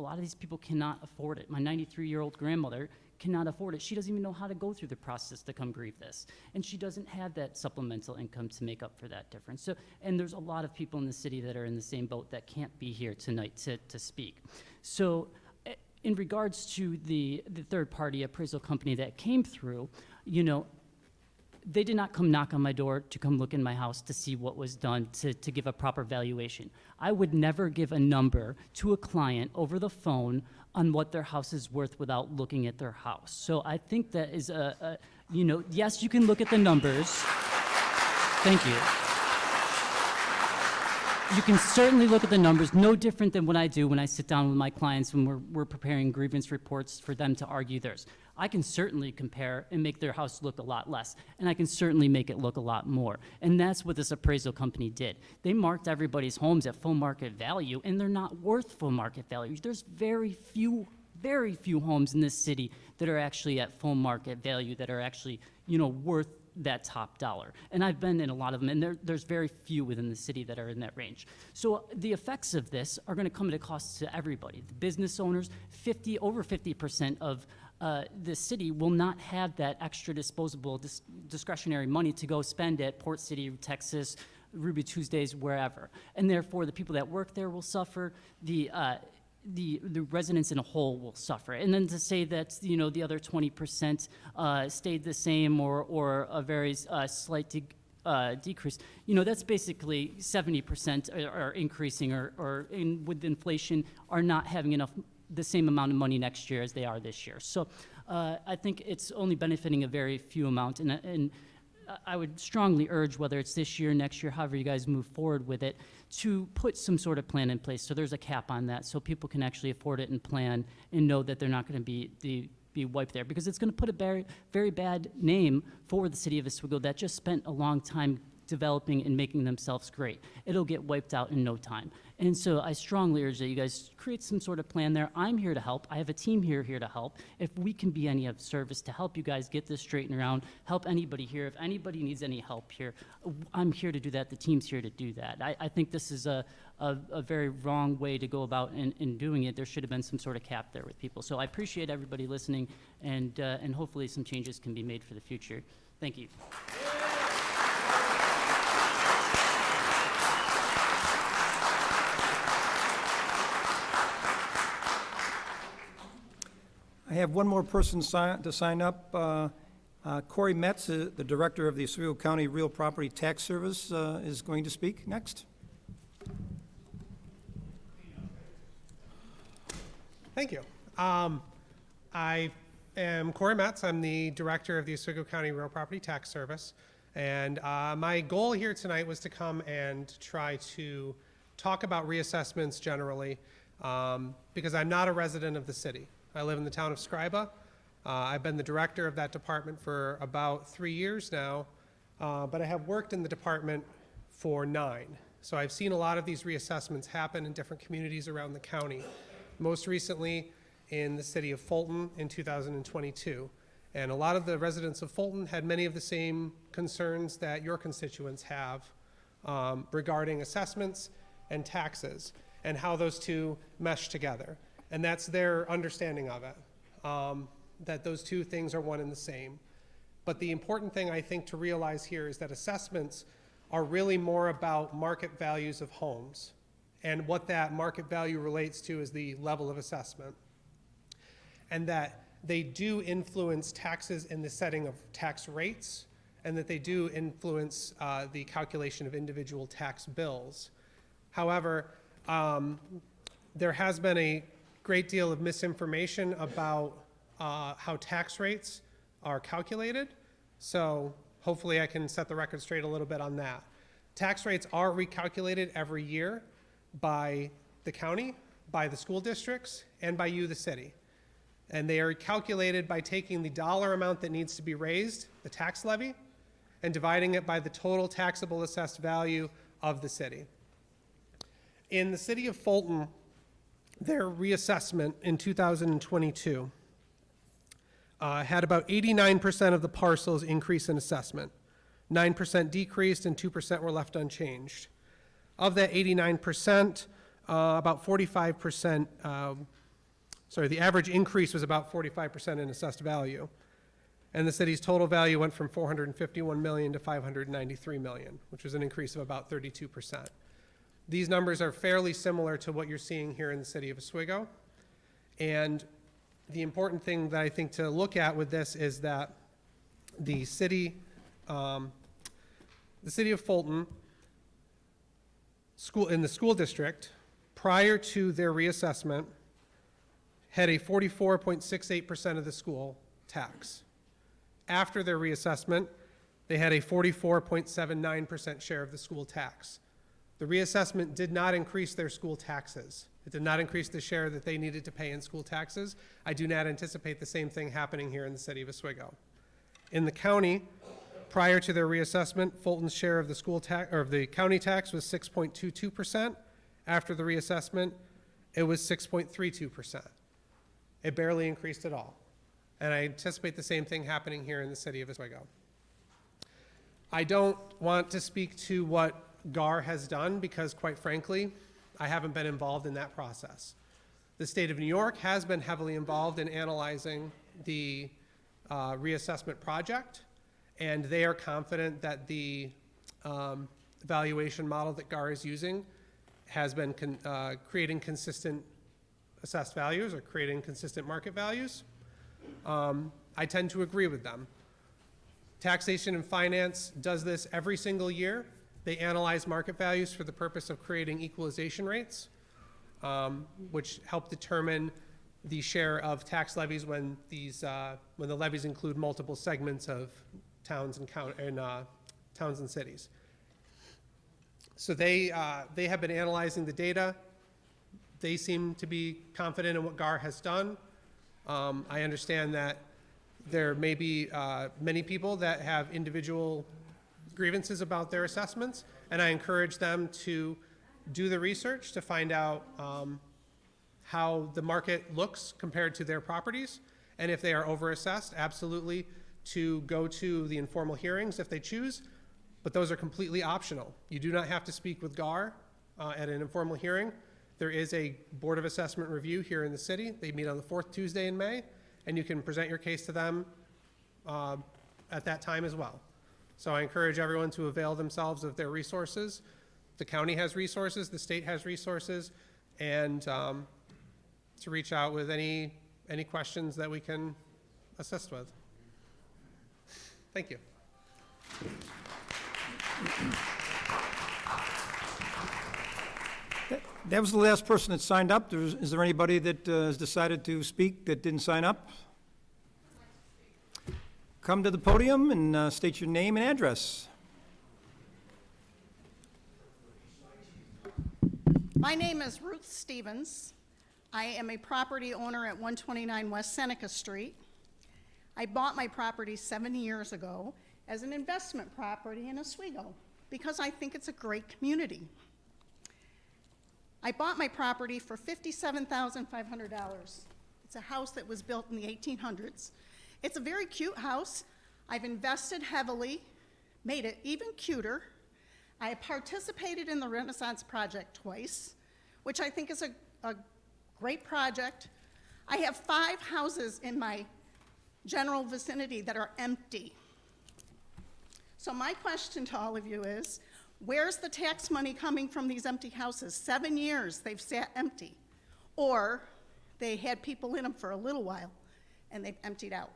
lot of these people cannot afford it. My 93-year-old grandmother cannot afford it. She doesn't even know how to go through the process to come grieve this. And she doesn't have that supplemental income to make up for that difference. So, and there's a lot of people in the city that are in the same boat that can't be here tonight to speak. So in regards to the third-party appraisal company that came through, you know, they did not come knock on my door to come look in my house to see what was done to give a proper valuation. I would never give a number to a client over the phone on what their house is worth without looking at their house. So I think that is you know, yes, you can look at the numbers. Thank you. You can certainly look at the numbers, no different than what I do when I sit down with my clients when we're preparing grievance reports for them to argue theirs. I can certainly compare and make their house look a lot less, and I can certainly make it look a lot more. And that's what this appraisal company did. They marked everybody's homes at full market value, and they're not worth full market value. There's very few homes in this city that are actually at full market value, that are actually, you know, worth that top dollar. And I've been in a lot of them, and there's very few within the city that are in that range. So the effects of this are going to come at a cost to everybody. The business owners, over 50% of the city will not have that extra disposable discretionary money to go spend at Port City, Texas, Ruby Tuesdays, wherever. And therefore, the people that work there will suffer. The residents in a whole will suffer. And then to say that, you know, the other 20% stayed the same or a very slight decrease, you know, that's basically 70% are increasing or with inflation are not having the same amount of money next year as they are this year. So I think it's only benefiting a very few amount. And I would strongly urge, whether it's this year, next year, however you guys move forward with it, to put some sort of plan in place. So there's a cap on that, so people can actually afford it and plan and know that they're not going to be wiped there, because it's going to put a very, very bad name for the city of Oswego that just spent a long time developing and making themselves great. It'll get wiped out in no time. And so I strongly urge that you guys create some sort of plan there. I'm here to help. I have a team here to help. If we can be any of service to help you guys get this straightened around, help anybody here. If anybody needs any help here, I'm here to do that. The team's here to do that. I think this is a very wrong way to go about in doing it. There should have been some sort of cap there with people. So I appreciate everybody listening, and hopefully some changes can be made for the future. Thank you. I have one more person to sign up. Corey Metz, the Director of the Oswego County Real Property Tax Service, is going to speak next. Thank you. I am Corey Metz. I'm the Director of the Oswego County Real Property Tax Service. And my goal here tonight was to come and try to talk about reassessments generally, because I'm not a resident of the city. I live in the town of Scriba. I've been the director of that department for about 3 years now, but I have worked in the department for 9. So I've seen a lot of these reassessments happen in different communities around the county, most recently in the city of Fulton in 2022. And a lot of the residents of Fulton had many of the same concerns that your constituents have regarding assessments and taxes and how those two mesh together. And that's their understanding of it, that those two things are one and the same. But the important thing I think to realize here is that assessments are really more about market values of homes. And what that market value relates to is the level of assessment. And that they do influence taxes in the setting of tax rates, and that they do influence the calculation of individual tax bills. However, there has been a great deal of misinformation about how tax rates are calculated. So hopefully I can set the record straight a little bit on that. Tax rates are recalculated every year by the county, by the school districts, and by you, the city. And they are calculated by taking the dollar amount that needs to be raised, the tax levy, and dividing it by the total taxable assessed value of the city. In the city of Fulton, their reassessment in 2022 had about 89% of the parcels increase in assessment. 9% decreased and 2% were left unchanged. Of that 89%, about 45%, the average increase was about 45% in assessed value. And the city's total value went from $451 million to $593 million, which was an increase of about 32%. These numbers are fairly similar to what you're seeing here in the city of Oswego. And the important thing that I think to look at with this is that the city of Fulton in the school district, prior to their reassessment, had a 44.68% of the school tax. After their reassessment, they had a 44.79% share of the school tax. The reassessment did not increase their school taxes. It did not increase the share that they needed to pay in school taxes. I do not anticipate the same thing happening here in the city of Oswego. In the county, prior to their reassessment, Fulton's share of the school tax, or of the county tax, was 6.22%. After the reassessment, it was 6.32%. It barely increased at all. And I anticipate the same thing happening here in the city of Oswego. I don't want to speak to what GAR has done because, quite frankly, I haven't been involved in that process. The state of New York has been heavily involved in analyzing the reassessment project, and they are confident that the valuation model that GAR is using has been creating consistent assessed values or creating consistent market values. I tend to agree with them. Taxation and Finance does this every single year. They analyze market values for the purpose of creating equalization rates, which help determine the share of tax levies when the levies include multiple segments of towns and cities. So they have been analyzing the data. They seem to be confident in what GAR has done. I understand that there may be many people that have individual grievances about their assessments, and I encourage them to do the research to find out how the market looks compared to their properties, and if they are overassessed, absolutely to go to the informal hearings if they choose, but those are completely optional. You do not have to speak with GAR at an informal hearing. There is a Board of Assessment review here in the city. They meet on the 4th Tuesday in May, and you can present your case to them at that time as well. So I encourage everyone to avail themselves of their resources. The county has resources, the state has resources, and to reach out with any questions that we can assist with. Thank you. That was the last person that signed up. Is there anybody that has decided to speak that didn't sign up? Come to the podium and state your name and address. My name is Ruth Stevens. I am a property owner at 129 West Seneca Street. I bought my property 7 years ago as an investment property in Oswego because I think it's a great community. I bought my property for $57,500. It's a house that was built in the 1800s. It's a very cute house. I've invested heavily, made it even cuter. I participated in the Renaissance Project twice, which I think is a great project. I have 5 houses in my general vicinity that are empty. So my question to all of you is, where's the tax money coming from these empty houses? 7 years they've sat empty. Or they had people in them for a little while and they've emptied out.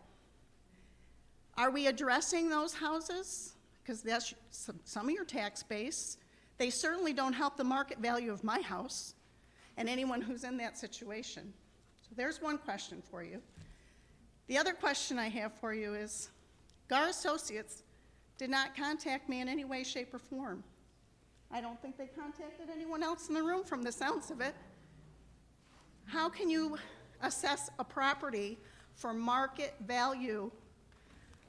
Are we addressing those houses? Because that's some of your tax base. They certainly don't help the market value of my house and anyone who's in that situation. So there's one question for you. The other question I have for you is, GAR Associates did not contact me in any way, shape, or form. I don't think they contacted anyone else in the room from the sounds of it. How can you assess a property for market value?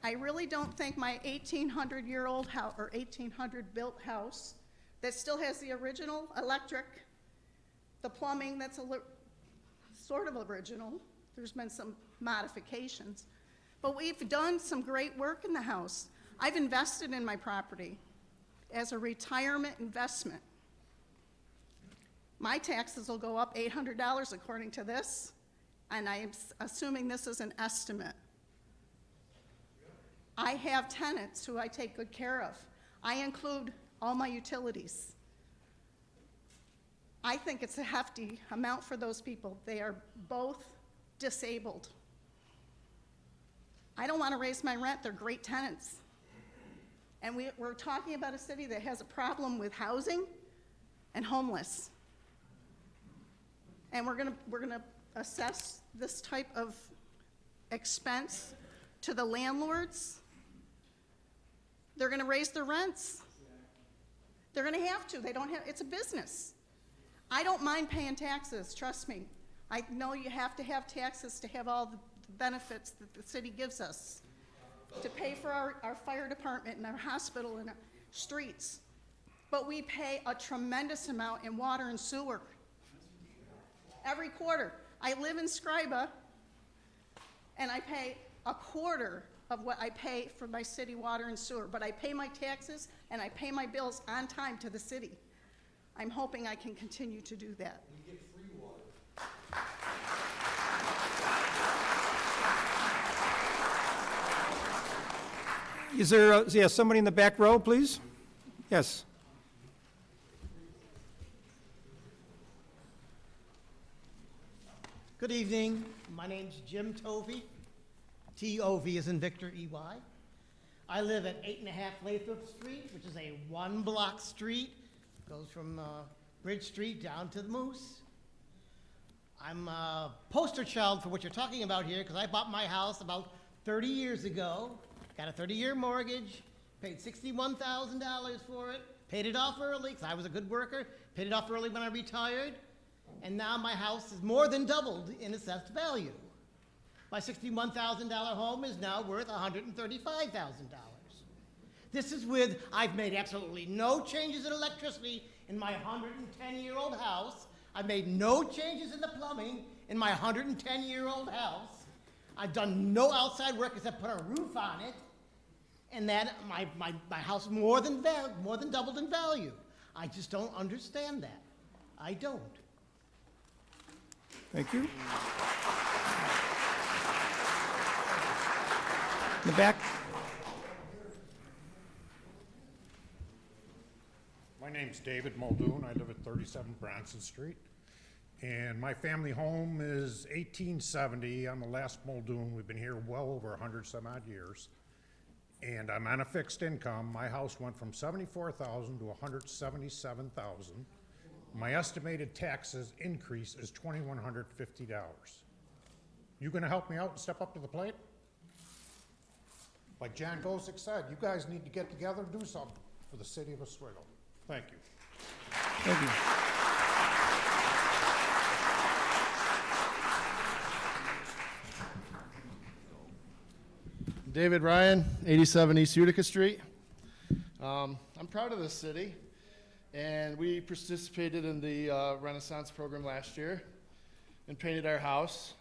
I really don't think my 1800-year-old house, or 1800-built house, that still has the original electric, the plumbing that's sort of original. There's been some modifications. But we've done some great work in the house. I've invested in my property as a retirement investment. My taxes will go up $800 according to this, and I'm assuming this is an estimate. I have tenants who I take good care of. I include all my utilities. I think it's a hefty amount for those people. They are both disabled. I don't want to raise my rent. They're great tenants. And we're talking about a city that has a problem with housing and homeless. And we're gonna assess this type of expense to the landlords. They're gonna raise their rents. They're gonna have to. They don't have, it's a business. I don't mind paying taxes, trust me. I know you have to have taxes to have all the benefits that the city gives us, to pay for our fire department and our hospital and our streets. But we pay a tremendous amount in water and sewer. Every quarter. I live in Scriba, and I pay a quarter of what I pay for my city water and sewer. But I pay my taxes and I pay my bills on time to the city. I'm hoping I can continue to do that. You get free water. Is there, somebody in the back row, please? Yes. Good evening. My name's Jim Tovey. T-O-V is in Victor, E-Y. I live at 8.5 Lathrop Street, which is a one-block street. Goes from Bridge Street down to the Moose. I'm a poster child for what you're talking about here because I bought my house about 30 years ago, got a 30-year mortgage, paid $61,000 for it, paid it off early because I was a good worker, paid it off early when I retired, and now my house is more than doubled in assessed value. My $61,000 home is now worth $135,000. This is with, I've made absolutely no changes in electricity in my 110-year-old house. I've made no changes in the plumbing in my 110-year-old house. I've done no outside work except put a roof on it. And that my house more than doubled in value. I just don't understand that. I don't. Thank you. In the back? My name's David Muldoon. I live at 37 Bronson Street. And my family home is 1870. I'm the last Muldoon. We've been here well over 100 some odd years. And I'm on a fixed income. My house went from $74,000 to $177,000. My estimated taxes increase is $2,150. You gonna help me out and step up to the plate? Like John Gosick said, you guys need to get together and do something for the city of Oswego. Thank you. Thank you. David Ryan, 87 East Utica Street. I'm proud of this city, and we participated in the Renaissance program last year and painted our house.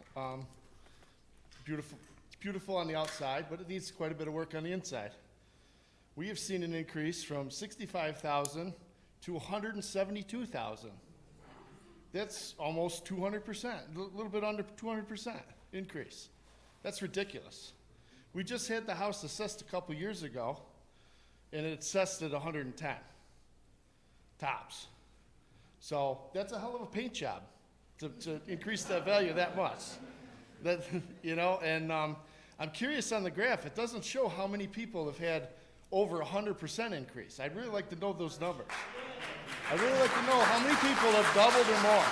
It's beautiful on the outside, but it needs quite a bit of work on the inside. We have seen an increase from $65,000 to $172,000. That's almost 200%, a little bit under 200% increase. That's ridiculous. We just had the house assessed a couple years ago, and it's assessed at 110 tops. So that's a hell of a paint job to increase that value that much. That, you know, and I'm curious on the graph. It doesn't show how many people have had over 100% increase. I'd really like to know those numbers. I'd really like to know how many people have doubled or more.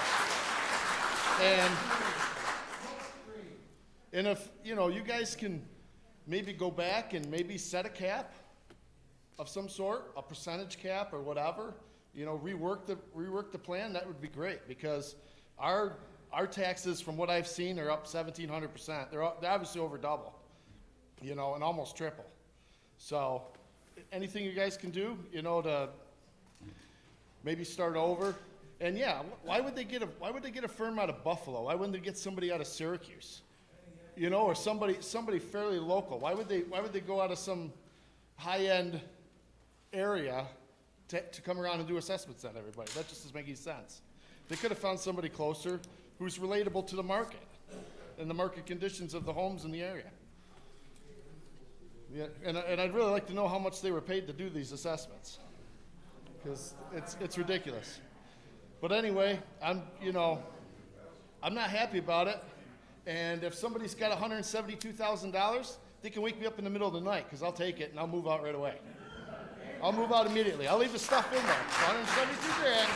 And if, you know, you guys can maybe go back and maybe set a cap of some sort, a percentage cap or whatever, you know, rework the plan, that would be great, because our taxes, from what I've seen, are up 1,700%. They're obviously over double, you know, and almost triple. So anything you guys can do, you know, to maybe start over. And yeah, why would they get a firm out of Buffalo? Why wouldn't they get somebody out of Syracuse? You know, or somebody fairly local. Why would they go out of some high-end area to come around and do assessments on everybody? That just doesn't make any sense. They could have found somebody closer who's relatable to the market and the market conditions of the homes in the area. Yeah, and I'd really like to know how much they were paid to do these assessments, because it's ridiculous. But anyway, I'm not happy about it. And if somebody's got $172,000, they can wake me up in the middle of the night, because I'll take it and I'll move out right away. I'll move out immediately. I'll leave the stuff in there. It's 172 grand. You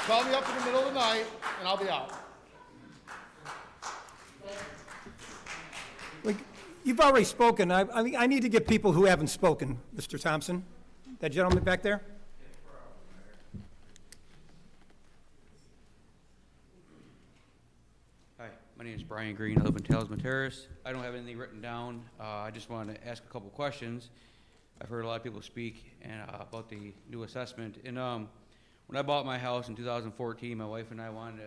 call me up in the middle of the night, and I'll be out. Like, you've already spoken. I need to get people who haven't spoken. Mr. Thompson, that gentleman back there? Hi, my name is Brian Green. I live in Talisman Terrace. I don't have anything written down. I just wanted to ask a couple questions. I've heard a lot of people speak about the new assessment. And when I bought my house in 2014, my wife and I wanted to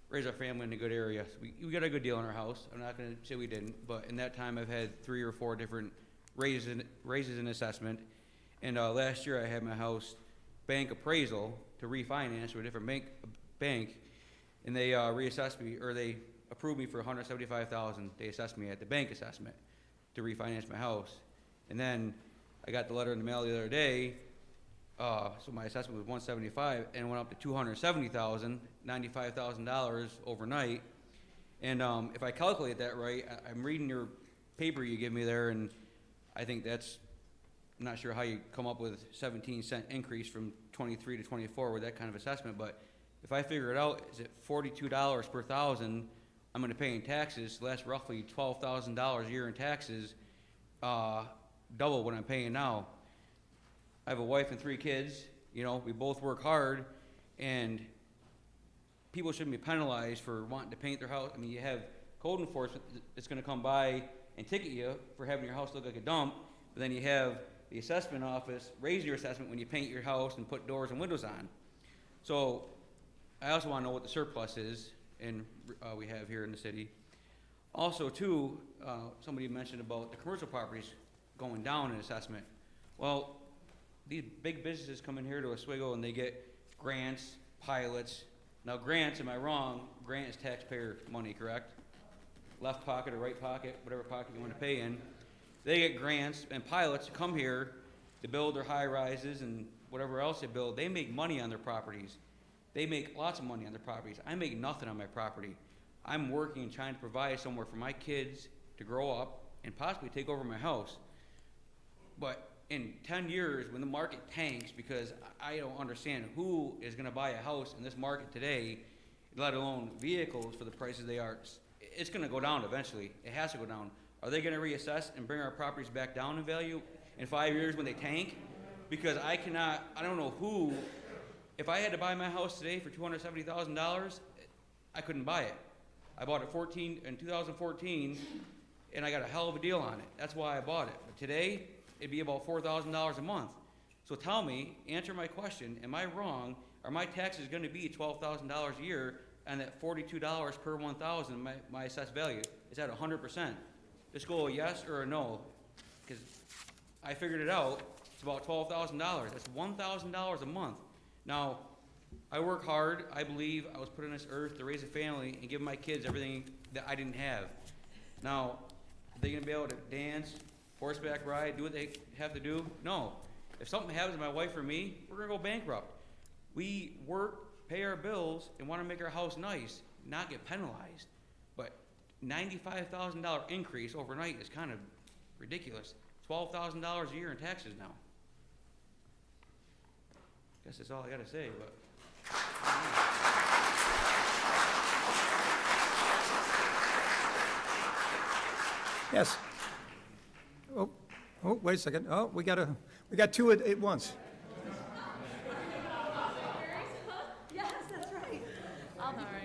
raise our family in a good area. So we got a good deal on our house. I'm not going to say we didn't, but in that time I've had 3 or 4 different raises in assessment. And last year I had my house bank appraisal to refinance with a different bank, and they reassessed me, or they approved me for $175,000. They assessed me at the bank assessment to refinance my house. And then I got the letter in the mail the other day, so my assessment was $175,000 and went up to $270,000, $95,000 overnight. And if I calculate that right, I'm reading your paper you give me there, and I think that's, I'm not sure how you come up with 17-cent increase from 23 to 24 with that kind of assessment, but if I figure it out, is it $42 per thousand I'm gonna pay in taxes, so that's roughly $12,000 a year in taxes, double what I'm paying now. I have a wife and 3 kids, you know, we both work hard, and people shouldn't be penalized for wanting to paint their house. I mean, you have code enforcement that's gonna come by and ticket you for having your house look like a dump, but then you have the assessment office raise your assessment when you paint your house and put doors and windows on. So I also wanna know what the surplus is, and we have here in the city. Also too, somebody mentioned about the commercial properties going down in assessment. Well, these big businesses come in here to Oswego and they get grants, pilots. Now grants, am I wrong? Grant is taxpayer money, correct? Left pocket or right pocket, whatever pocket you want to pay in. They get grants and pilots to come here to build their high rises and whatever else they build. They make money on their properties. They make lots of money on their properties. I make nothing on my property. I'm working and trying to provide somewhere for my kids to grow up and possibly take over my house. But in 10 years, when the market tanks, because I don't understand who is gonna buy a house in this market today, let alone vehicles for the prices they are, it's gonna go down eventually. It has to go down. Are they gonna reassess and bring our properties back down in value in 5 years when they tank? Because I don't know who, if I had to buy my house today for $270,000, I couldn't buy it. I bought it in 2014, and I got a hell of a deal on it. That's why I bought it. But today, it'd be about $4,000 a month. So tell me, answer my question, am I wrong? Are my taxes gonna be $12,000 a year, and that $42 per 1,000, my assessed value? Is that 100%? Just go a yes or a no, because I figured it out. It's about $12,000. That's $1,000 a month. Now, I work hard. I believe I was put on this earth to raise a family and give my kids everything that I didn't have. Now, are they gonna be able to dance, horseback ride, do what they have to do? No. If something happens to my wife or me, we're gonna go bankrupt. We work, pay our bills, and wanna make our house nice, not get penalized. But $95,000 increase overnight is kind of ridiculous. $12,000 a year in taxes now. Guess that's all I gotta say, but. Yes. Oh, wait a second. Oh, we got 2 at once. Yes, that's right.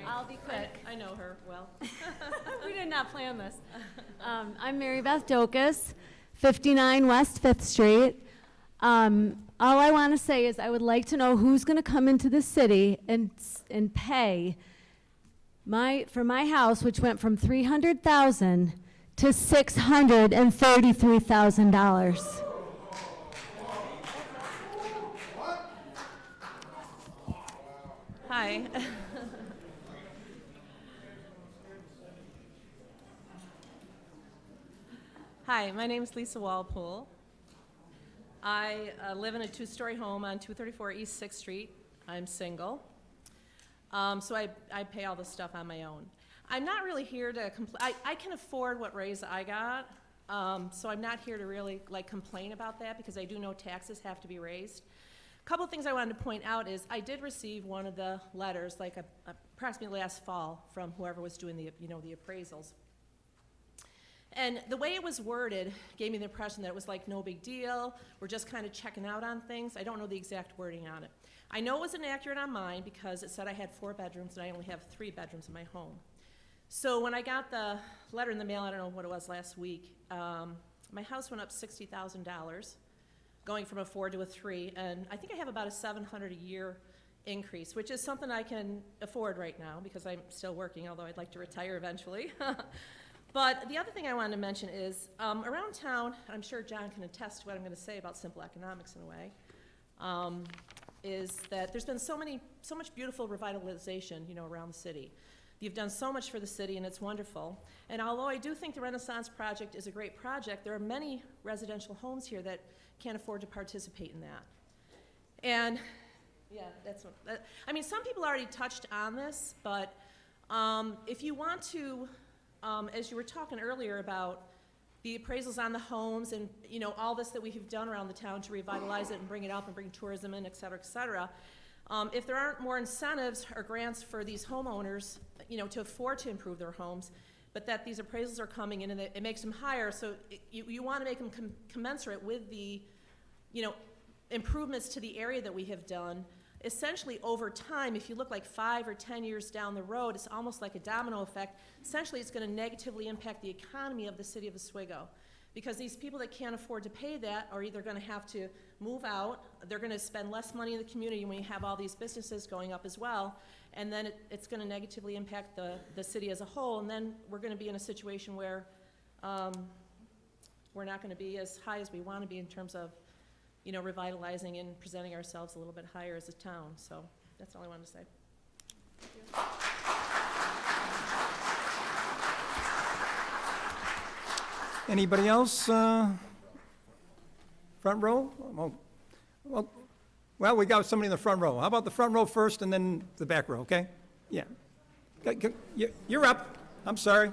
I'll be quick. I know her well. We did not plan this. I'm Mary Beth Dokas, 59 West 5th Street. All I want to say is I would like to know who's going to come into the city and pay for my house, which went from $300,000 to $633,000. Hi. Hi, my name is Lisa Walpole. I live in a 2-story home on 234 East 6th Street. I'm single. So I pay all this stuff on my own. I'm not really here to complain. I can afford what raise I got, So I'm not here to really like complain about that because I do know taxes have to be raised. A couple things I wanted to point out is I did receive one of the letters, like approximately last fall, from whoever was doing the, the appraisals. And the way it was worded gave me the impression that it was like no big deal, we're just kind of checking out on things. I don't know the exact wording on it. I know it was inaccurate on mine because it said I had 4 bedrooms and I only have 3 bedrooms in my home. So when I got the letter in the mail, I don't know what it was last week, my house went up $60,000, going from a 4 to a 3, and I think I have about a $700 a year increase, which is something I can afford right now because I'm still working, although I'd like to retire eventually. But the other thing I wanted to mention is around town, I'm sure John can attest to what I'm going to say about simple economics in a way, is that there's been so much beautiful revitalization, around the city. You've done so much for the city, and it's wonderful. And although I do think the Renaissance Project is a great project, there are many residential homes here that can't afford to participate in that. And yeah, that's what, I mean, some people already touched on this, but if you want to, as you were talking earlier about the appraisals on the homes and, all this that we have done around the town to revitalize it and bring it up and bring tourism in, et cetera, if there aren't more incentives or grants for these homeowners, to afford to improve their homes, but that these appraisals are coming in and it makes them higher, so you want to make them commensurate with the, improvements to the area that we have done. Essentially, over time, if you look like 5 or 10 years down the road, it's almost like a domino effect. Essentially, it's going to negatively impact the economy of the city of Oswego. Because these people that can't afford to pay that are either going to have to move out, they're going to spend less money in the community when you have all these businesses going up as well, and then it's going to negatively impact the city as a whole, and then we're going to be in a situation where we're not going to be as high as we want to be in terms of, revitalizing and presenting ourselves a little bit higher as a town. So that's all I wanted to say. Anybody else? Front row? Well, we got somebody in the front row. How about the front row first and then the back row, okay? Yeah. You're up. I'm sorry.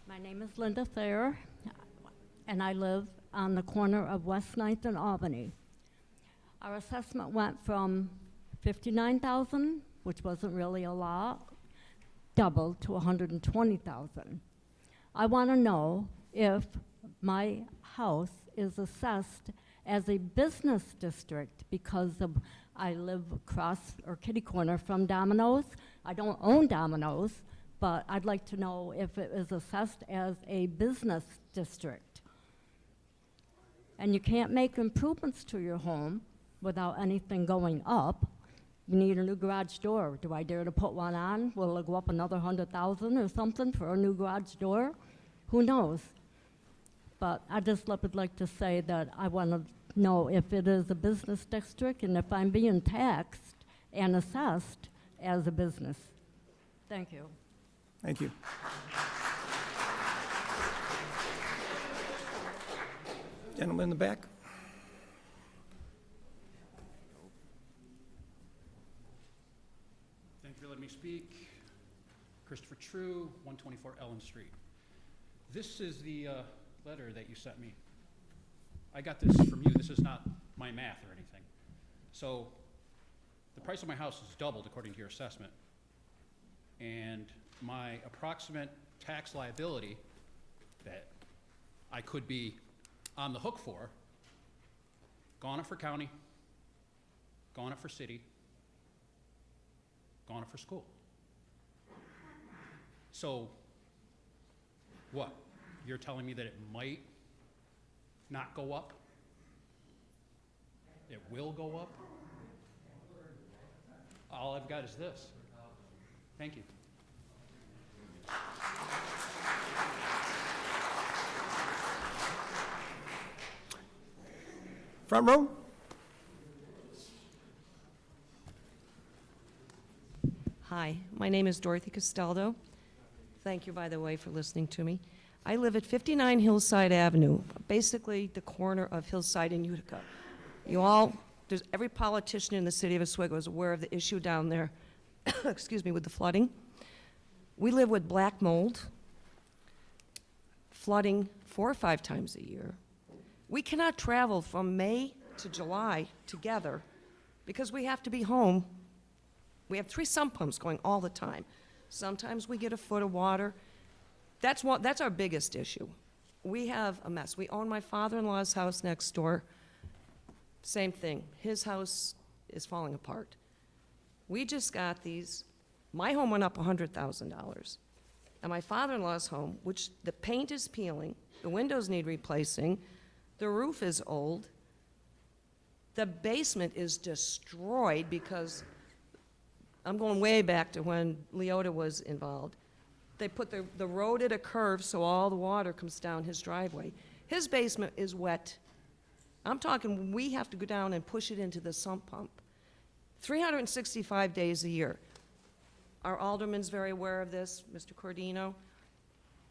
My name is Linda Thayer, and I live on the corner of West 9th and Albany. Our assessment went from $59,000, which wasn't really a lot, doubled to $120,000. I want to know if my house is assessed as a business district because I live across or kitty corner from Domino's. I don't own Domino's, but I'd like to know if it is assessed as a business district. And you can't make improvements to your home without anything going up. You need a new garage door. Do I dare to put one on? Will it go up another $100,000 or something for a new garage door? Who knows? But I just would like to say that I want to know if it is a business district and if I'm being taxed and assessed as a business. Thank you. Thank you. Gentleman in the back. Thank you for letting me speak. Christopher True, 124 Ellen Street. This is the letter that you sent me. I got this from you. This is not my math or anything. So the price of my house has doubled according to your assessment. And my approximate tax liability that I could be on the hook for, gone up for county, gone up for city, gone up for school. So what? You're telling me that it might not go up? It will go up? All I've got is this. Thank you. Front row? Hi, my name is Dorothy Castaldo. Thank you, by the way, for listening to me. I live at 59 Hillside Avenue, basically the corner of Hillside and Utica. Every politician in the city of Oswego is aware of the issue down there, excuse me, with the flooding. We live with black mold, flooding 4 or 5 times a year. We cannot travel from May to July together because we have to be home. We have 3 sump pumps going all the time. Sometimes we get a foot of water. That's our biggest issue. We have a mess. We own my father-in-law's house next door. Same thing. His house is falling apart. We just got these. My home went up $100,000. And my father-in-law's home, which the paint is peeling, the windows need replacing, the roof is old, the basement is destroyed because I'm going way back to when Leota was involved. They put the road at a curve so all the water comes down his driveway. His basement is wet. I'm talking, we have to go down and push it into the sump pump. 365 days a year. Our alderman's very aware of this, Mr. Cordino.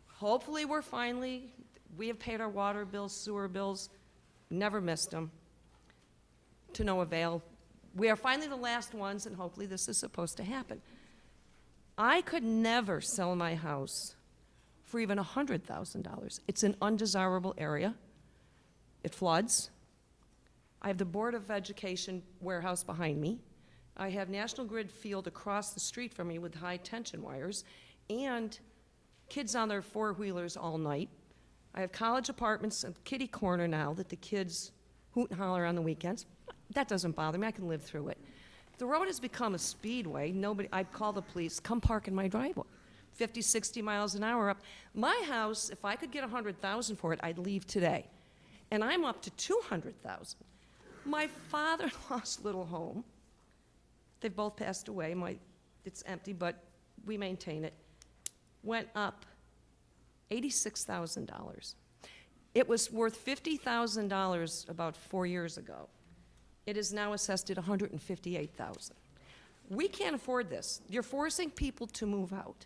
Hopefully we have paid our water bills, sewer bills, never missed them, to no avail. We are finally the last ones, and hopefully this is supposed to happen. I could never sell my house for even $100,000. It's an undesirable area. It floods. I have the Board of Education warehouse behind me. I have National Grid field across the street from me with high tension wires, and kids on their four-wheelers all night. I have college apartments and kitty corner now that the kids hoot and holler on the weekends. That doesn't bother me. I can live through it. The road has become a speedway. I'd call the police, come park in my driveway. 50, 60 miles an hour up. My house, if I could get $100,000 for it, I'd leave today. And I'm up to $200,000. My father-in-law's little home, they've both passed away. It's empty, but we maintain it, went up $86,000. It was worth $50,000 about 4 years ago. It is now assessed at $158,000. We can't afford this. You're forcing people to move out.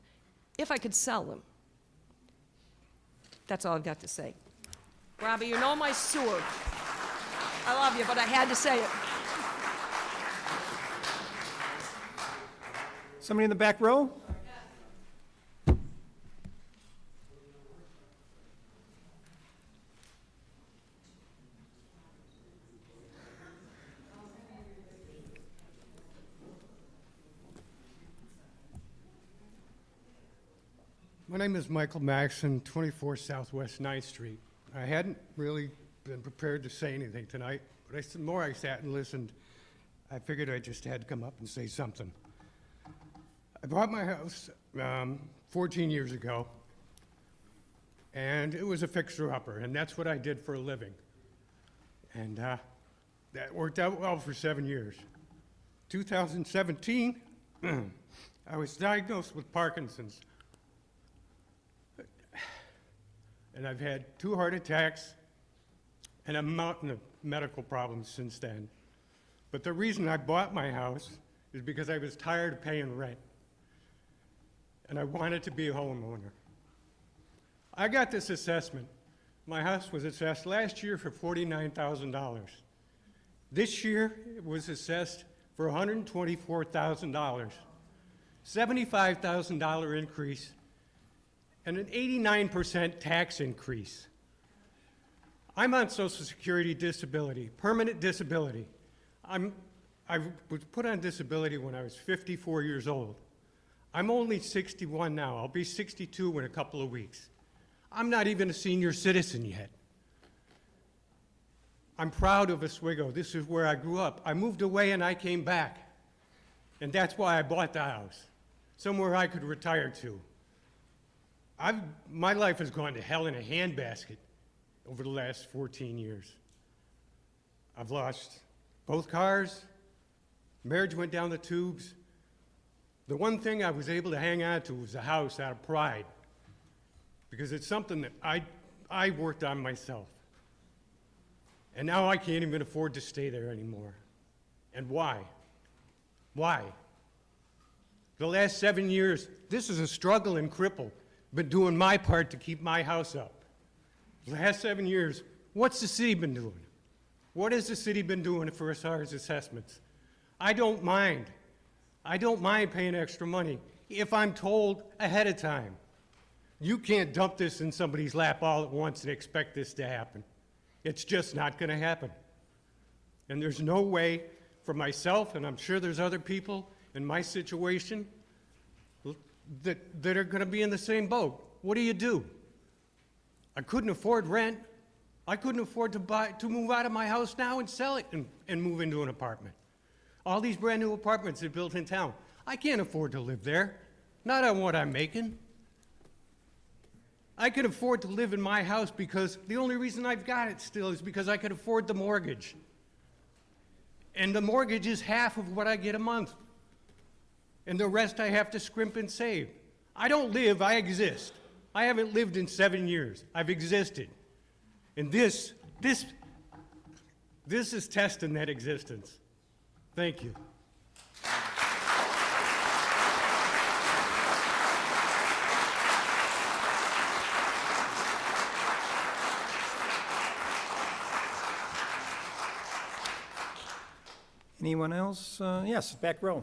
If I could sell them. That's all I've got to say. Robbie, you know my sewer. I love you, but I had to say it. Somebody in the back row? My name is Michael Maxon, 24 Southwest 9th Street. I hadn't really been prepared to say anything tonight, but the more I sat and listened, I figured I just had to come up and say something. I bought my house 14 years ago, and it was a fixer-upper, and that's what I did for a living. And that worked out well for 7 years. 2017, I was diagnosed with Parkinson's. And I've had 2 heart attacks and a mountain of medical problems since then. But the reason I bought my house is because I was tired of paying rent. And I wanted to be a homeowner. I got this assessment. My house was assessed last year for $49,000. This year, it was assessed for $124,000. $75,000 increase and an 89% tax increase. I'm on Social Security disability, permanent disability. I was put on disability when I was 54 years old. I'm only 61 now. I'll be 62 in a couple of weeks. I'm not even a senior citizen yet. I'm proud of Oswego. This is where I grew up. I moved away and I came back. And that's why I bought the house, somewhere I could retire to. My life has gone to hell in a handbasket over the last 14 years. I've lost both cars, marriage went down the tubes. The one thing I was able to hang on to was a house out of pride, because it's something that I worked on myself. And now I can't even afford to stay there anymore. And why? Why? The last 7 years, this is a struggle and cripple. Been doing my part to keep my house up. The last 7 years, what's the city been doing? What has the city been doing for us as assessments? I don't mind. I don't mind paying extra money if I'm told ahead of time. You can't dump this in somebody's lap all at once and expect this to happen. It's just not going to happen. And there's no way for myself, and I'm sure there's other people in my situation that are going to be in the same boat. What do? I couldn't afford rent. I couldn't afford to move out of my house now and sell it and move into an apartment. All these brand new apartments are built in town. I can't afford to live there, not on what I'm making. I could afford to live in my house because the only reason I've got it still is because I could afford the mortgage. And the mortgage is half of what I get a month. And the rest I have to scrimp and save. I don't live, I exist. I haven't lived in 7 years. I've existed. And this is testing that existence. Thank you. Anyone else? Yes, back row.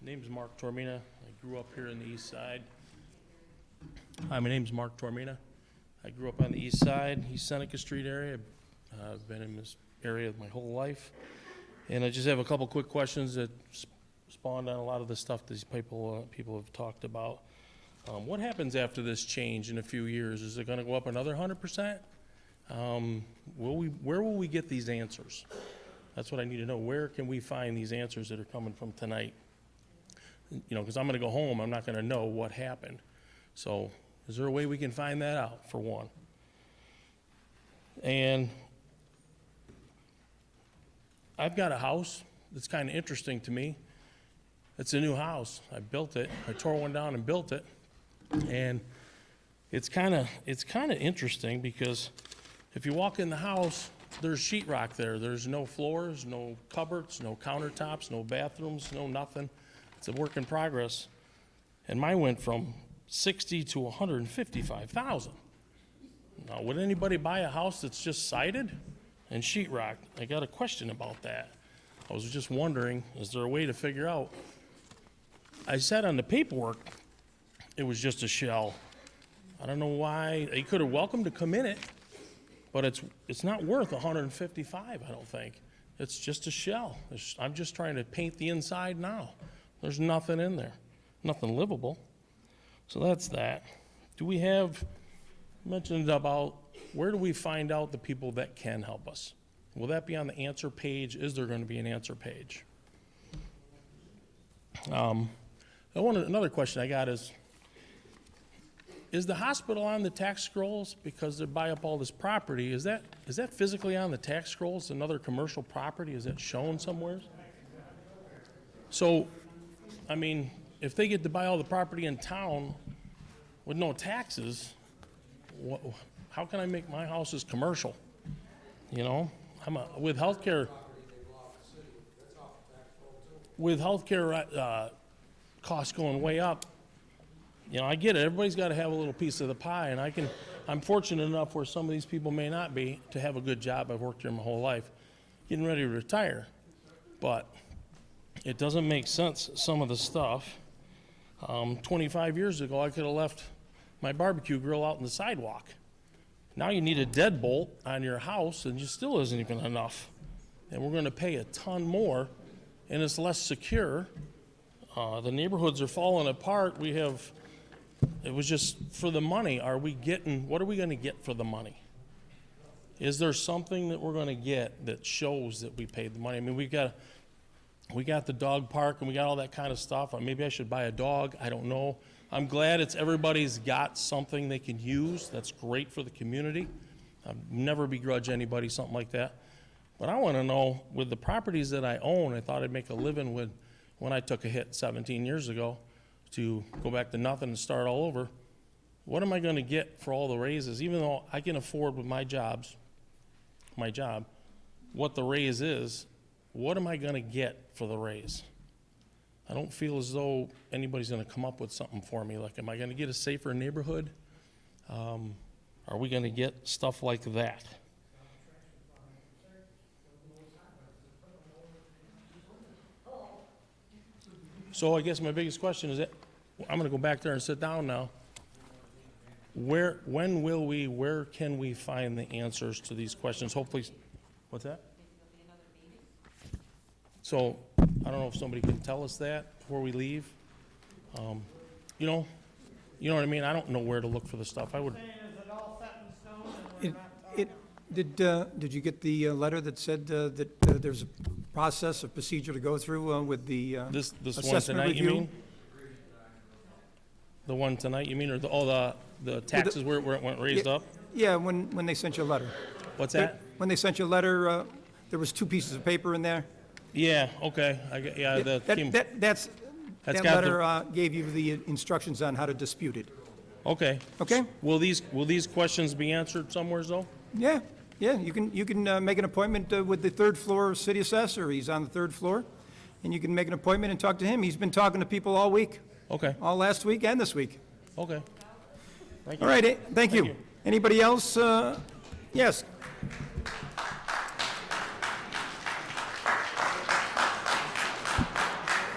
Name's Mark Tormina. I grew up here in the east side. Hi, my name's Mark Tormina. I grew up on the east side, East Seneca Street area. I've been in this area my whole life. And I just have a couple quick questions that spawned on a lot of the stuff these people have talked about. What happens after this change in a few years? Is it going to go up another 100%? Where will we get these answers? That's what I need to know. Where can we find these answers that are coming from tonight? You know, because I'm going to go home, I'm not going to know what happened. So is there a way we can find that out, for one? And I've got a house that's kind of interesting to me. It's a new house. I built it. I tore one down and built it. And it's kind of interesting because if you walk in the house, there's sheetrock there. There's no floors, no cupboards, no countertops, no bathrooms, no nothing. It's a work in progress. And mine went from 60 to 155,000. Now, would anybody buy a house that's just sided and sheetrock? I got a question about that. I was just wondering, is there a way to figure out? I said on the paperwork, it was just a shell. I don't know why. They could have welcomed to come in it, but it's not worth 155, I don't think. It's just a shell. I'm just trying to paint the inside now. There's nothing in there, nothing livable. So that's that. Do we have, mentioned about, where do we find out the people that can help us? Will that be on the answer page? Is there going to be an answer page? Another question I got is the hospital on the tax scrolls because they buy up all this property? Is that physically on the tax scrolls, another commercial property? Is that shown somewhere? So, I mean, if they get to buy all the property in town with no taxes, how can I make my houses commercial? You know, with healthcare costs going way up. You know, I get it. Everybody's got to have a little piece of the pie, and I'm fortunate enough where some of these people may not be to have a good job. I've worked here my whole life, getting ready to retire, but it doesn't make sense, some of the stuff. 25 years ago, I could have left my barbecue grill out on the sidewalk. Now you need a deadbolt on your house, and it still isn't even enough. And we're going to pay a ton more, and it's less secure. The neighborhoods are falling apart. It was just for the money. What are we going to get for the money? Is there something that we're going to get that shows that we paid the money? I mean, we got the dog park and we got all that kind of stuff. Maybe I should buy a dog. I don't know. I'm glad everybody's got something they can use. That's great for the community. I'd never begrudge anybody something like that. But I want to know, with the properties that I own, I thought I'd make a living with when I took a hit 17 years ago to go back to nothing and start all over. What am I going to get for all the raises? Even though I can afford with my job, what the raise is, what am I going to get for the raise? I don't feel as though anybody's going to come up with something for me. Like, am I going to get a safer neighborhood? Are we going to get stuff like that? So I guess my biggest question is that, I'm gonna go back there and sit down now. Where can we find the answers to these questions? Hopefully, what's that? So, I don't know if somebody can tell us that before we leave. You know what I mean? I don't know where to look for the stuff. I would, Did you get the letter that said that there's a process, a procedure to go through with the this one assessment tonight, you review? mean? The one tonight, you mean, or the taxes where it went raised up? Yeah, when they sent you a letter. What's that? When they sent you a letter, there was 2 pieces of paper in there. Yeah, okay, That got letter gave you the instructions on how to dispute it. Okay. Okay? Will these questions be answered somewhere, though? Yeah, you can make an appointment with the 3rd floor city assessor. He's on the 3rd floor, and you can make an appointment and talk to him. He's been talking to people all week. Okay. All last week and this week. Okay. Thank you. All right, thank you. Anybody else? Yes.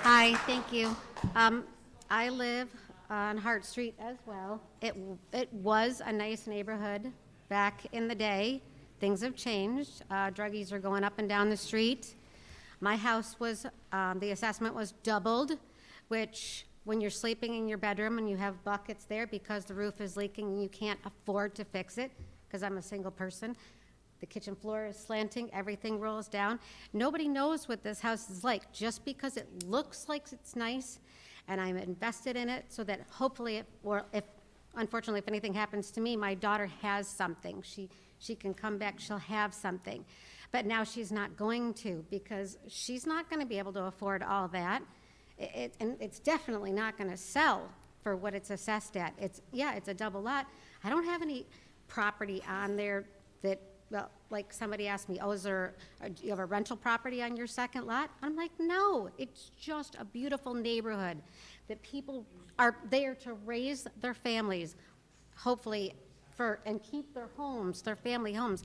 Hi, thank you. I live on Hart Street as well. It was a nice neighborhood back in the day. Things have changed. Druggies are going up and down the street. My house was, the assessment was doubled, which when you're sleeping in your bedroom and you have buckets there because the roof is leaking and you can't afford to fix it, because I'm a single person, the kitchen floor is slanting, everything rolls down. Nobody knows what this house is like. Just because it looks like it's nice and I'm invested in it so that hopefully, unfortunately, if anything happens to me, my daughter has something. She can come back, she'll have something. But now she's not going to, because she's not going to be able to afford all that. And it's definitely not going to sell for what it's assessed at. It's a double lot. I don't have any property on there that, well, like somebody asked me, do you have a rental property on your second lot? I'm like, no, it's just a beautiful neighborhood that people are there to raise their families, hopefully, and keep their homes, their family homes.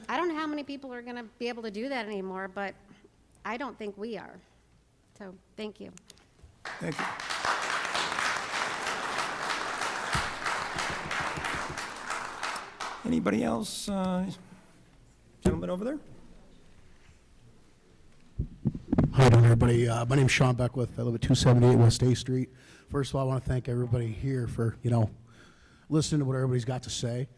I don't know how many people are going to be able to do that anymore, but I don't think we are. So, thank you. Thank you. Anybody else? Gentleman over there? Hi, everybody. My name's Sean Beckwith. I live at 278 West A Street. First of all, I want to thank everybody here for, listening to what everybody's got to say.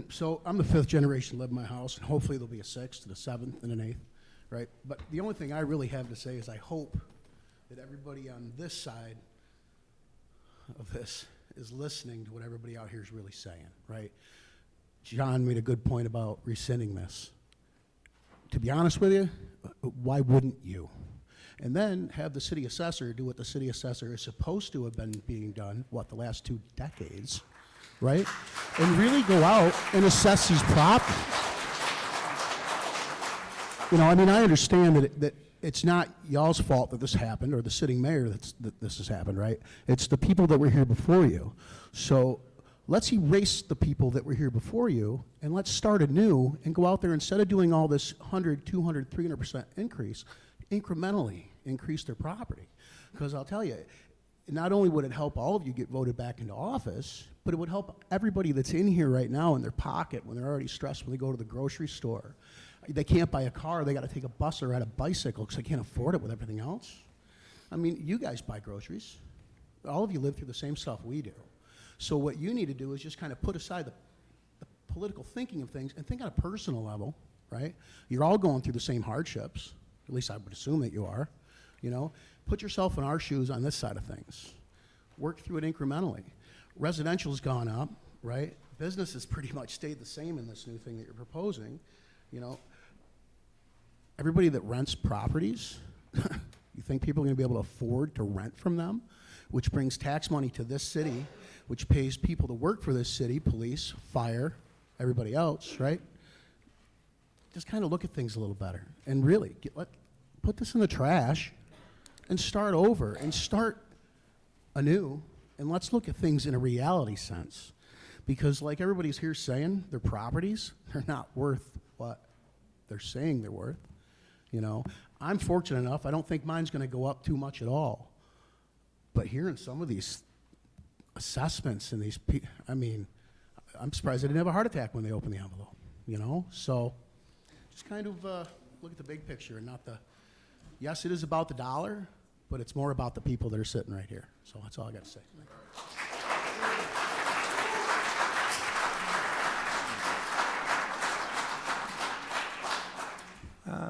So I'm the 5th generation to live in my house, and hopefully there'll be a 6th and a 7th and an 8th, right? But the only thing I really have to say is I hope that everybody on this side of this is listening to what everybody out here is really saying, right? John made a good point about rescinding this. To be honest with you, why wouldn't you? And then have the city assessor do what the city assessor is supposed to have been being done, the last 2 decades, right? And really go out and assess these properties. I understand that it's not y'all's fault that this happened, or the sitting mayor that this has happened, right? It's the people that were here before you. So let's erase the people that were here before you, and let's start anew and go out there, instead of doing all this 100, 200, 300% increase, incrementally increase their property. Because I'll tell you, not only would it help all of you get voted back into office, but it would help everybody that's in here right now in their pocket when they're already stressed when they go to the grocery store. They can't buy a car, they got to take a bus or ride a bicycle because they can't afford it with everything else. You guys buy groceries. All of you live through the same stuff we do. So what you need to do is just kind of put aside the political thinking of things and think on a personal level, right? You're all going through the same hardships. At least I would assume that you are. Put yourself in our shoes on this side of things. Work through it incrementally. Residential's gone up, right? Business has pretty much stayed the same in this new thing that you're proposing. Everybody that rents properties, you think people are going to be able to afford to rent from them, which brings tax money to this city, which pays people to work for this city, police, fire, everybody else, right? Just kind of look at things a little better and really put this in the trash and start over and start anew, and let's look at things in a reality sense. Because like everybody's here saying, their properties, they're not worth what they're saying they're worth. you know? I'm fortunate enough, I don't think mine's gonna go up too much at all. But hearing some of these assessments and these, I mean, I'm surprised they didn't have a heart attack when they opened the envelope, you know? So just kind of look at the big picture and not the, yes, it is about the dollar, but it's more about the people that are sitting right here. So that's all I got to say.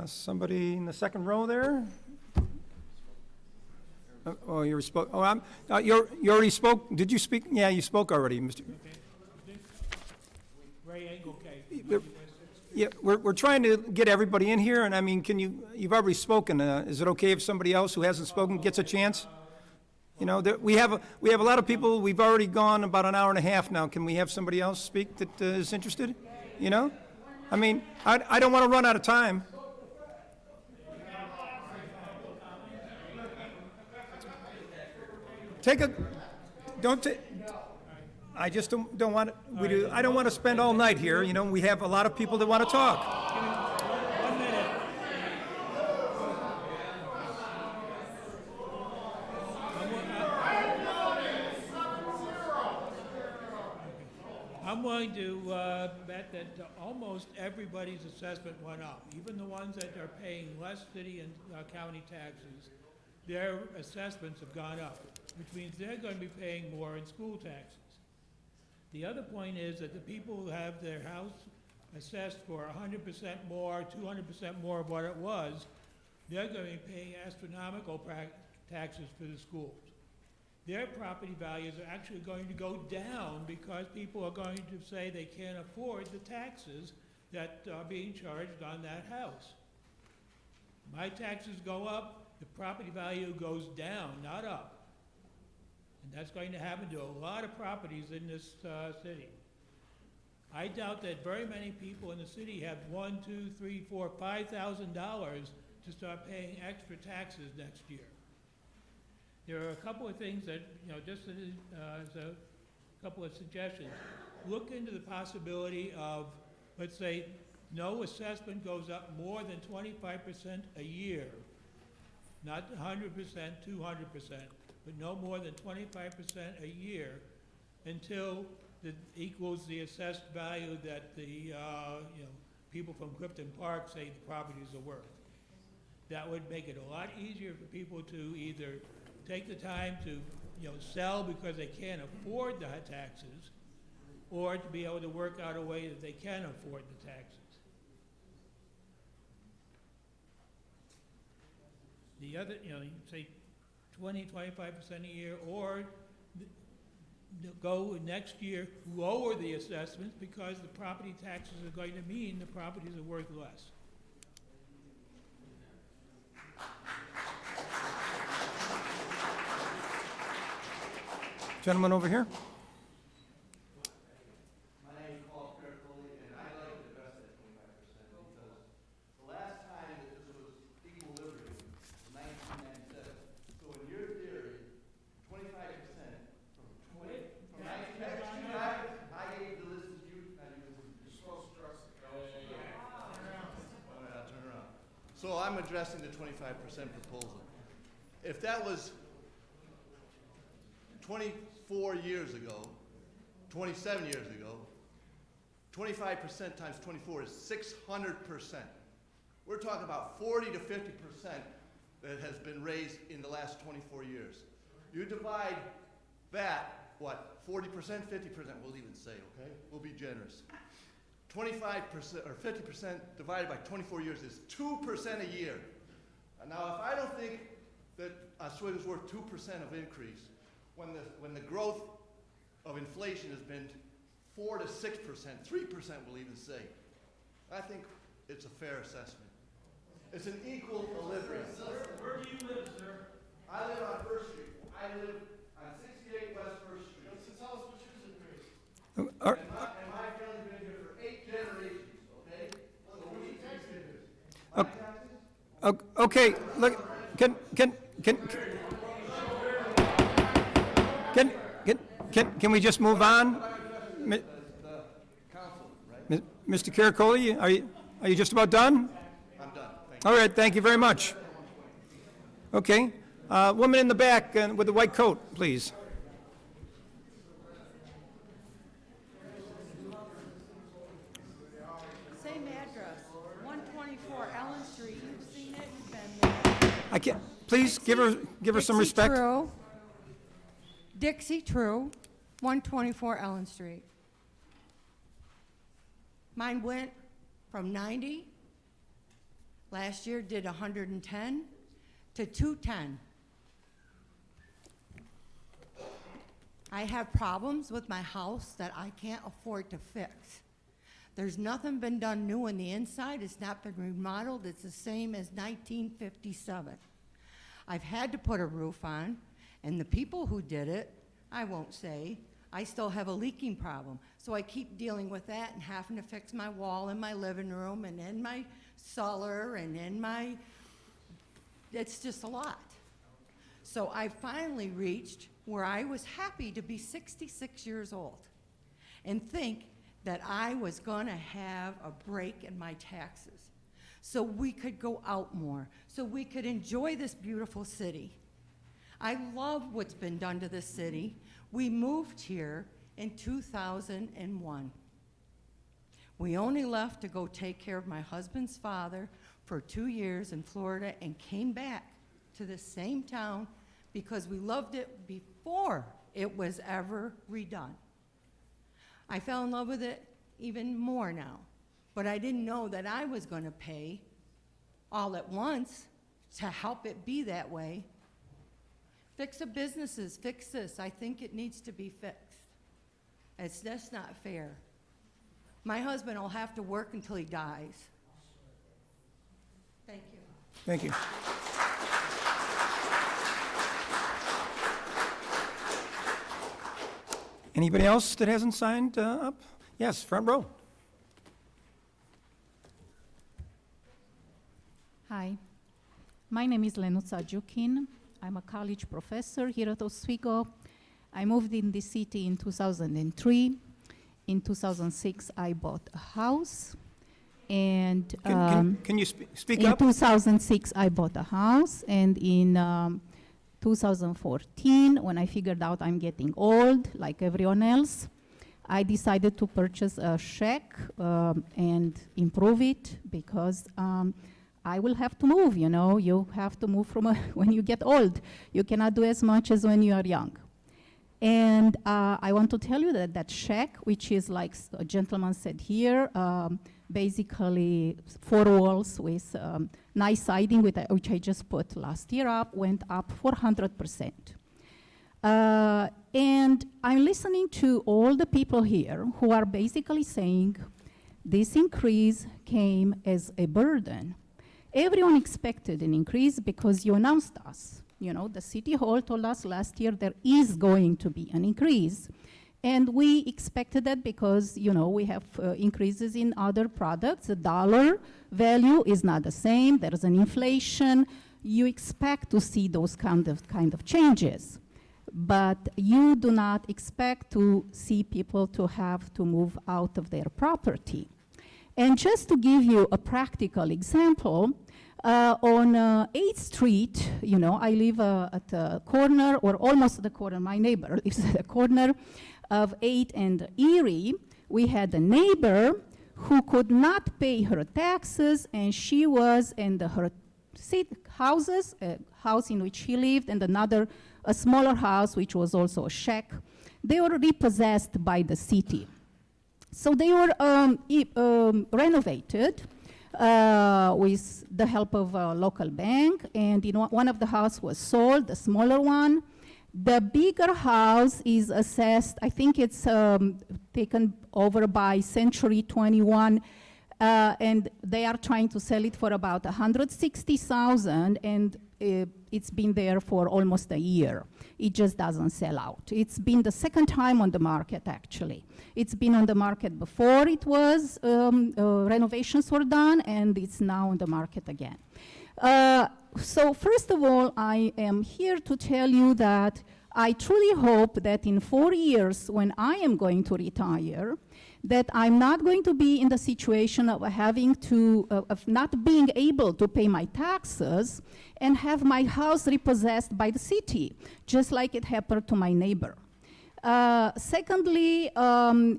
Somebody in the second row there? Oh, you spoke, you already spoke, did you speak? Yeah, you spoke already, Mr. Ray Engelke. Yeah, we're trying to get everybody in here, and I mean, you've already spoken, is it okay if somebody else who hasn't spoken gets a chance? You know, we have a lot of people, we've already gone about an hour and a half now, can we have somebody else speak that is interested? You know? I mean, I don't want to run out of time. I just don't want, I don't want to spend all night here, you know, we have a lot of people that want to talk. 1 minute. I'm willing to bet that almost everybody's assessment went up, even the ones that are paying less city and county taxes. Their assessments have gone up, which means they're going to be paying more in school taxes. The other point is that the people who have their house assessed for 100% more, 200% more of what it was, they're going to be paying astronomical taxes for the schools. Their property values are actually going to go down because people are going to say they can't afford the taxes that are being charged on that house. My taxes go up, the property value goes down, not up. And that's going to happen to a lot of properties in this city. I doubt that very many people in the city have $1,000, $2,000, $3,000, $4,000, $5,000 to start paying extra taxes next year. There are a couple of things that, you know, just as a couple of suggestions. Look into the possibility of, let's say, no assessment goes up more than 25% a year. Not 100%, 200%, but no more than 25% a year until it equals the assessed value that the people from Clifton Park say the properties are worth. That would make it a lot easier for people to either take the time to sell because they can't afford the taxes, or to be able to work out a way that they can afford the taxes. The other, you say 20, 25% a year, or go next year, lower the assessments because the property taxes are going to mean the properties are worth less. Gentleman over here. So I'm addressing the 25% proposal. If that was 24 years ago, 27 years ago, 25% times 24 is 600%. We're talking about 40 to 50% that has been raised in the last 24 years. You divide that, what, 40%, 50%, we'll even say, okay? We'll be generous. 25% or 50% divided by 24 years is 2% a year. Now, if I don't think that Oswego's worth 2% of increase, when the growth of inflation has been 4 to 6%, 3% we'll even say, I think it's a fair assessment. It's an equal equilibrium. Where do you live, sir? I live on First Street. I live on 68 West First Street. Tell us what yours increased. And my family's been here for 8 generations, okay? So we need to do this. Okay, look, can we just move on? Mr. Caracoli, are you just about done? I'm done, thank All right, thank you very much. Okay, woman in the back with the white coat, please. Same address, 124 Ellen Street. You've seen it, you've been there. I can't, please give her some respect. Dixie True, 124 Ellen Street. Mine went from 90, last year did 110, to 210. I have problems with my house that I can't afford to fix. There's nothing been done new on the inside. It's not been remodeled. It's the same as 1957. I've had to put a roof on, and the people who did it, I won't say, I still have a leaking problem. So I keep dealing with that and having to fix my wall in my living room and in my cellar and in my, it's just a lot. So I finally reached where I was happy to be 66 years old and think that I was gonna have a break in my taxes so we could go out more, so we could enjoy this beautiful city. I love what's been done to this city. We moved here in 2001. We only left to go take care of my husband's father for 2 years in Florida and came back to the same town because we loved it before it was ever redone. I fell in love with it even more now, but I didn't know that I was going to pay all at once to help it be that way. Fix the businesses, fix this. I think it needs to be fixed. It's just not fair. My husband will have to work until he dies. Thank you. Thank you. Anybody else that hasn't signed up? Yes, front row. Hi, my name is Lenuța Jukin. I'm a college professor here at Oswego. I moved in the city in 2003. In 2006, I bought a house. And can you speak in up? In 2006, I bought a house. And in 2014, when I figured out I'm getting old, like everyone else, I decided to purchase a shack and improve it because I will have to move, you know. You have to move from when you get old. You cannot do as much as when you are young. And I want to tell you that that shack, which is like a gentleman said here, basically 4 walls with nice siding, which I just put last year up, went up 400%. And I'm listening to all the people here who are basically saying this increase came as a burden. Everyone expected an increase because you announced us. You know, the City Hall told us last year there is going to be an increase. And we expected that because, you know, we have increases in other products. The dollar value is not the same. There is an inflation. You expect to see those kind of changes. But you do not expect to see people to have to move out of their property. And just to give you a practical example, on 8th Street, you know, I live at the corner, or almost at the corner, my neighbor lives at the corner of 8th and Erie. We had a neighbor who could not pay her taxes, and she was in her houses, a house in which she lived, and another, a smaller house, which was also a shack. They were repossessed by the city. So they were renovated with the help of a local bank, and one of the houses was sold, the smaller one. The bigger house is assessed, I think it's taken over by Century 21, and they are trying to sell it for about $160,000, and it's been there for almost a year. It just doesn't sell out. It's been the second time on the market, actually. It's been on the market before it was, renovations were done, and it's now on the market again. So first of all, I am here to tell you that I truly hope that in 4 years, when I am going to retire, that I'm not going to be in the situation of having to, of not being able to pay my taxes and have my house repossessed by the city, just like it happened to my neighbor. Secondly,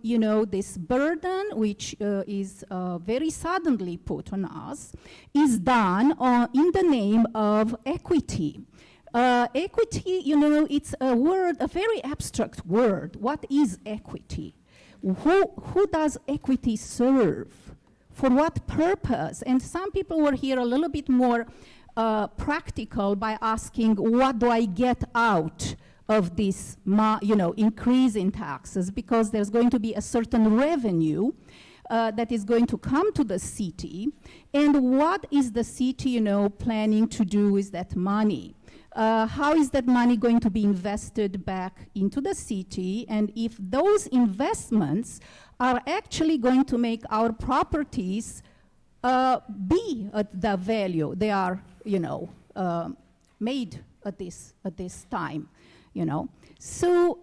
you know, this burden, which is very suddenly put on us, is done in the name of equity. Equity, you know, it's a word, a very abstract word. What is equity? Who does equity serve? For what purpose? And some people were here a little bit more practical by asking, what do I get out of this, you know, increase in taxes? Because there's going to be a certain revenue that is going to come to the city. And what is the city, you know, planning to do with that money? How is that money going to be invested back into the city? And if those investments are actually going to make our properties be at the value they are, you know, made at this time, you know. So,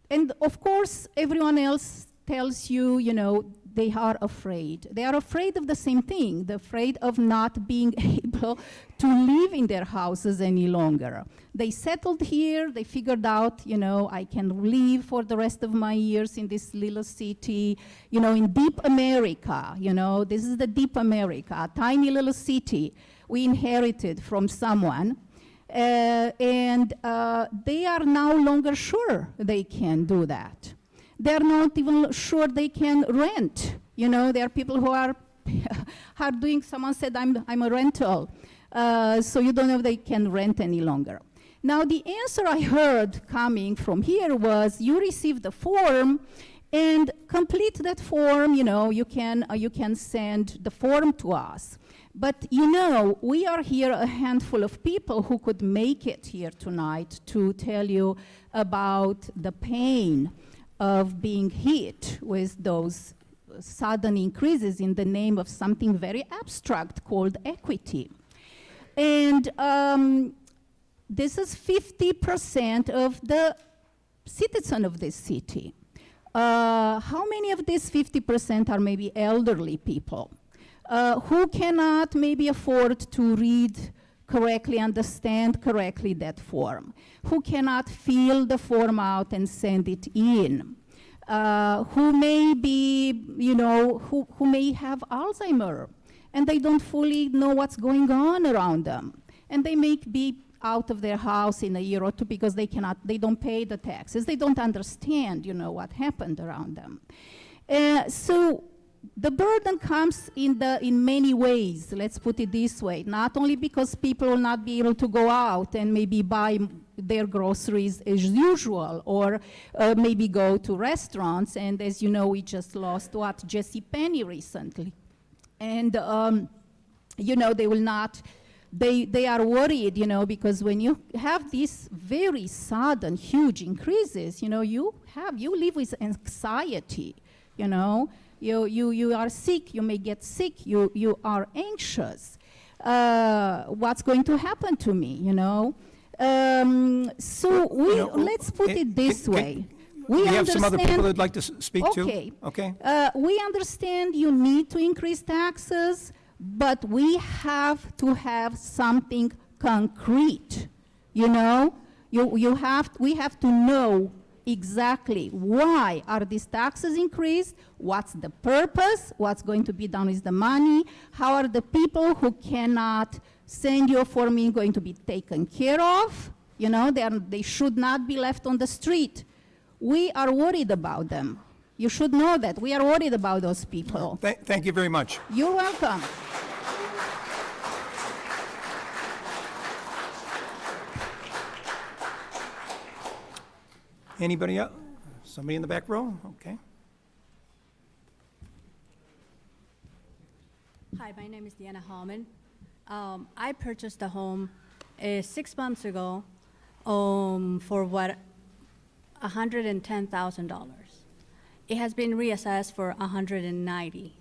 and of course, everyone else tells you, you know, they are afraid. They are afraid of the same thing. They're afraid of not being able to live in their houses any longer. They settled here, they figured out, you know, I can live for the rest of my years in this little city, you know, in deep America, you know, this is the deep America, a tiny little city we inherited from someone. And they are no longer sure they can do that. They're not even sure they can rent. You know, there are people who are doing, someone said, I'm a rental. So you don't know if they can rent any longer. Now, the answer I heard coming from here was, you receive the form and complete that form, you know, you can send the form to us. But, you know, we are here a handful of people who could make it here tonight to tell you about the pain of being hit with those sudden increases in the name of something very abstract called equity. And this is 50% of the citizens of this city. How many of these 50% are maybe elderly people who cannot maybe afford to read correctly, understand correctly that form, who cannot fill the form out and send it in, who may be, you know, who may have Alzheimer, and they don't fully know what's going on around them, and they may be out of their house in a year or two because they don't pay the taxes, they don't understand, you know, what happened around them. So the burden comes in many ways, let's put it this way. Not only because people will not be able to go out and maybe buy their groceries as usual, or maybe go to restaurants, and as you know, we just lost JCPenney recently. And you know, they will not, they are worried, you know, because when you have these very sudden, huge increases, you know, you live with anxiety, you know. You are sick, you may get sick, you are anxious. What's going to happen to me, you know? So let's put it this way. We have some other people that'd like to speak too. Okay. Okay. We understand you need to increase taxes, but we have to have something concrete, you know? We have to know exactly why are these taxes increased, what's the purpose, what's going to be done with the money, how are the people who cannot send you a form in going to be taken care of, you know, they should not be left on the street. We are worried about them. You should know that. We are worried about those people. Thank you very much. You're welcome. Anybody else? Somebody in the back row? Okay. Hi, my name is Deanna Hallman. I purchased a home 6 months ago for what, $110,000. It has been reassessed for $190,000.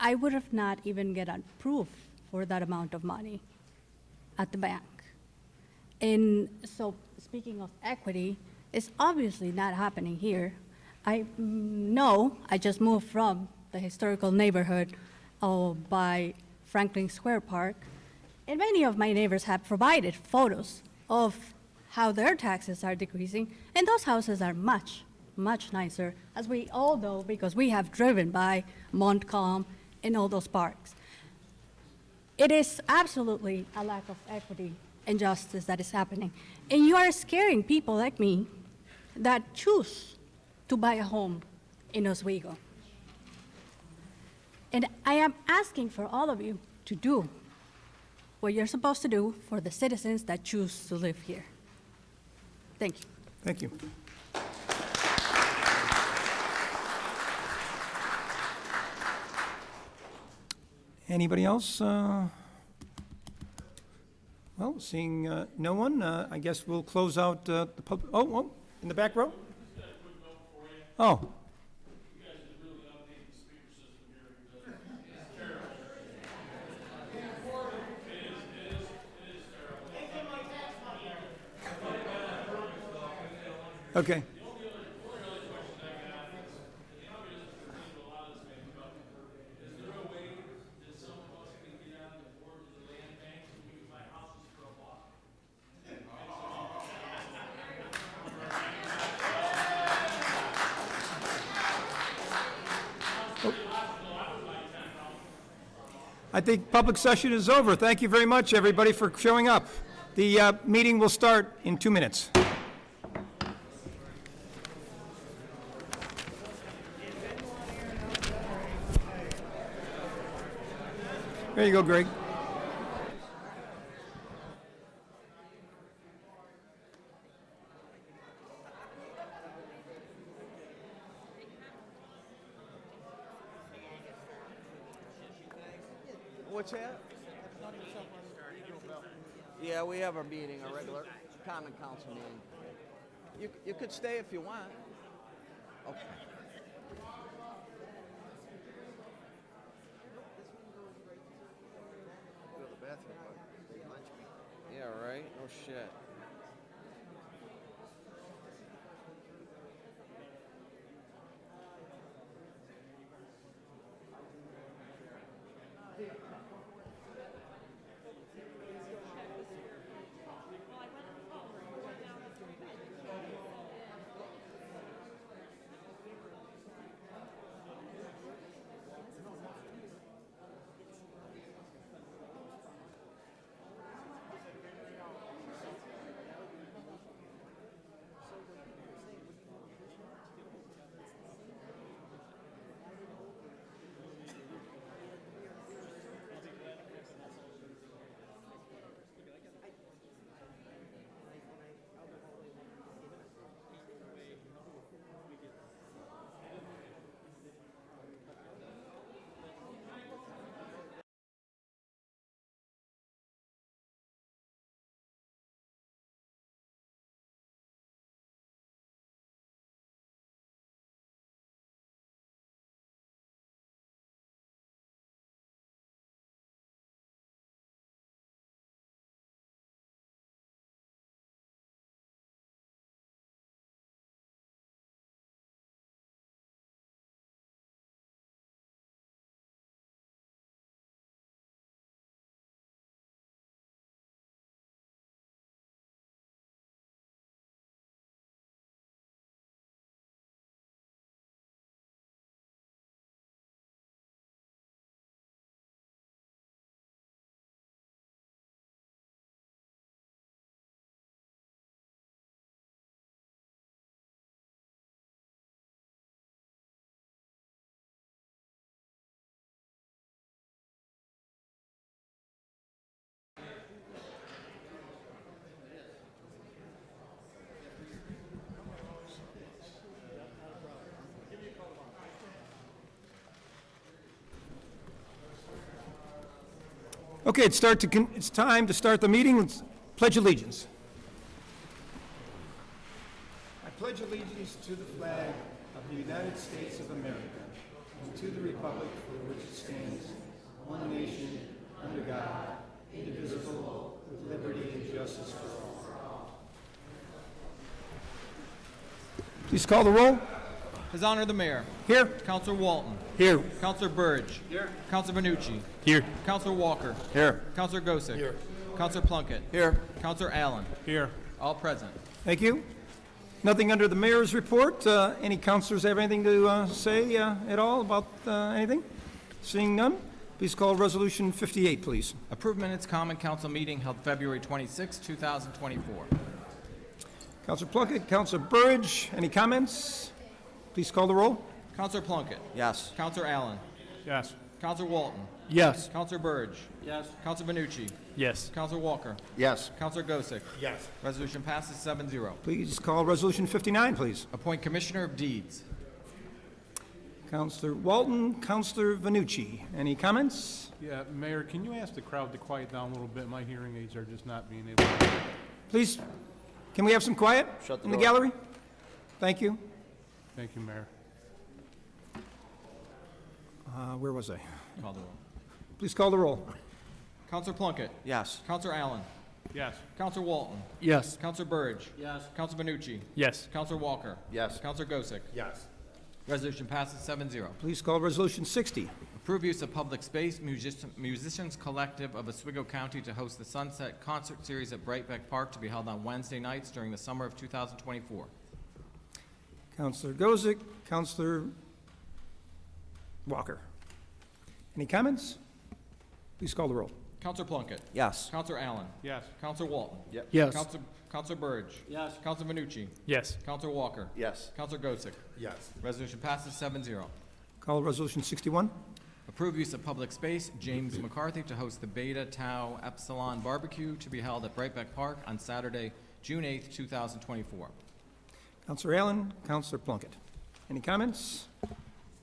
I would have not even get approved for that amount of money at the bank. And so, speaking of equity, it's obviously not happening here. I know I just moved from the historical neighborhood by Franklin Square Park, and many of my neighbors have provided photos of how their taxes are decreasing, and those houses are much, much nicer, as we all know because we have driven by Montcalm and all those parks. It is absolutely a lack of equity and justice that is happening. And you are scaring people like me that choose to buy a home in Oswego. And I am asking for all of you to do what you're supposed to do for the citizens that choose to live here. Thank you. Thank you. Anybody else? Well, seeing no one, I guess we'll close out the public. Oh, in the back row? Oh. Okay. I think public session is over. Thank you very much, everybody, for showing up. The meeting will start in 2 minutes. There you go, Greg. What's that? Yeah, we have our meeting, our regular common council meeting. You could stay if you want. Okay. Go to the bathroom. Yeah, right? Oh, shit. Okay, it's time to start the meeting. Let's pledge allegiance. I pledge allegiance to the flag of the United States of America and to the republic for which it stands, one nation, under God, indivisible, with liberty and justice for all. Please call the roll. His Honor the Mayor. Here. Counselor Walton. Here. Counselor Burge. Here. Counselor Benucci. Here. Counselor Walker. Here. Counselor Gosick. Here. Counselor Plunkett. Here. Counselor Allen. Here. All present. Thank you. Nothing under the mayor's report. Any counselors have anything to say at all about anything? Seeing none, please call Resolution 58, please. Approved minutes Common Council meeting held February 26, 2024. Counselor Plunkett, Counselor Burge, any comments? Please call the roll. Counselor Plunkett. Yes. Counselor Allen. Yes. Counselor Walton. Yes. Counselor Burge. Yes. Counselor Benucci. Yes. Counselor Walker. Yes. Counselor Gosick. Yes. Resolution passes 7-0. Please call Resolution 59, please. Appoint Commissioner of Deeds. Counselor Walton, Counselor Vanucci, any comments? Yeah, Mayor, can you ask the crowd to quiet down a little bit? My hearing aids are just not being able to. Please, can we have some quiet Shut the in the door. gallery? Thank you. Thank you, Mayor. Where was I? Call the roll. Please call the roll. Counselor Plunkett. Yes. Counselor Allen. Yes. Counselor Walton. Yes. Counselor Burge. Yes. Counselor Benucci. Yes. Counselor Walker. Yes. Counselor Gosick. Yes. Resolution passes 7-0. Please call Resolution 60. Approve use of public space, Musicians Collective of Oswego County to host the Sunset Concert Series at Brightbeck Park to be held on Wednesday nights during the summer of 2024. Counselor Gosick, Counselor Walker. Any comments? Please call the roll. Counselor Plunkett. Yes. Counselor Allen. Yes. Counselor Walton. Yes. Counselor Burge. Yes. Counselor Benucci. Yes. Counselor Walker. Yes. Counselor Gosick. Yes. Resolution passes 7-0. Call Resolution 61. Approve use of public space, James McCarthy to host the Beta Tau Epsilon Barbecue to be held at Brightbeck Park on Saturday, June 8th, 2024. Counselor Allen, Counselor Plunkett. Any comments?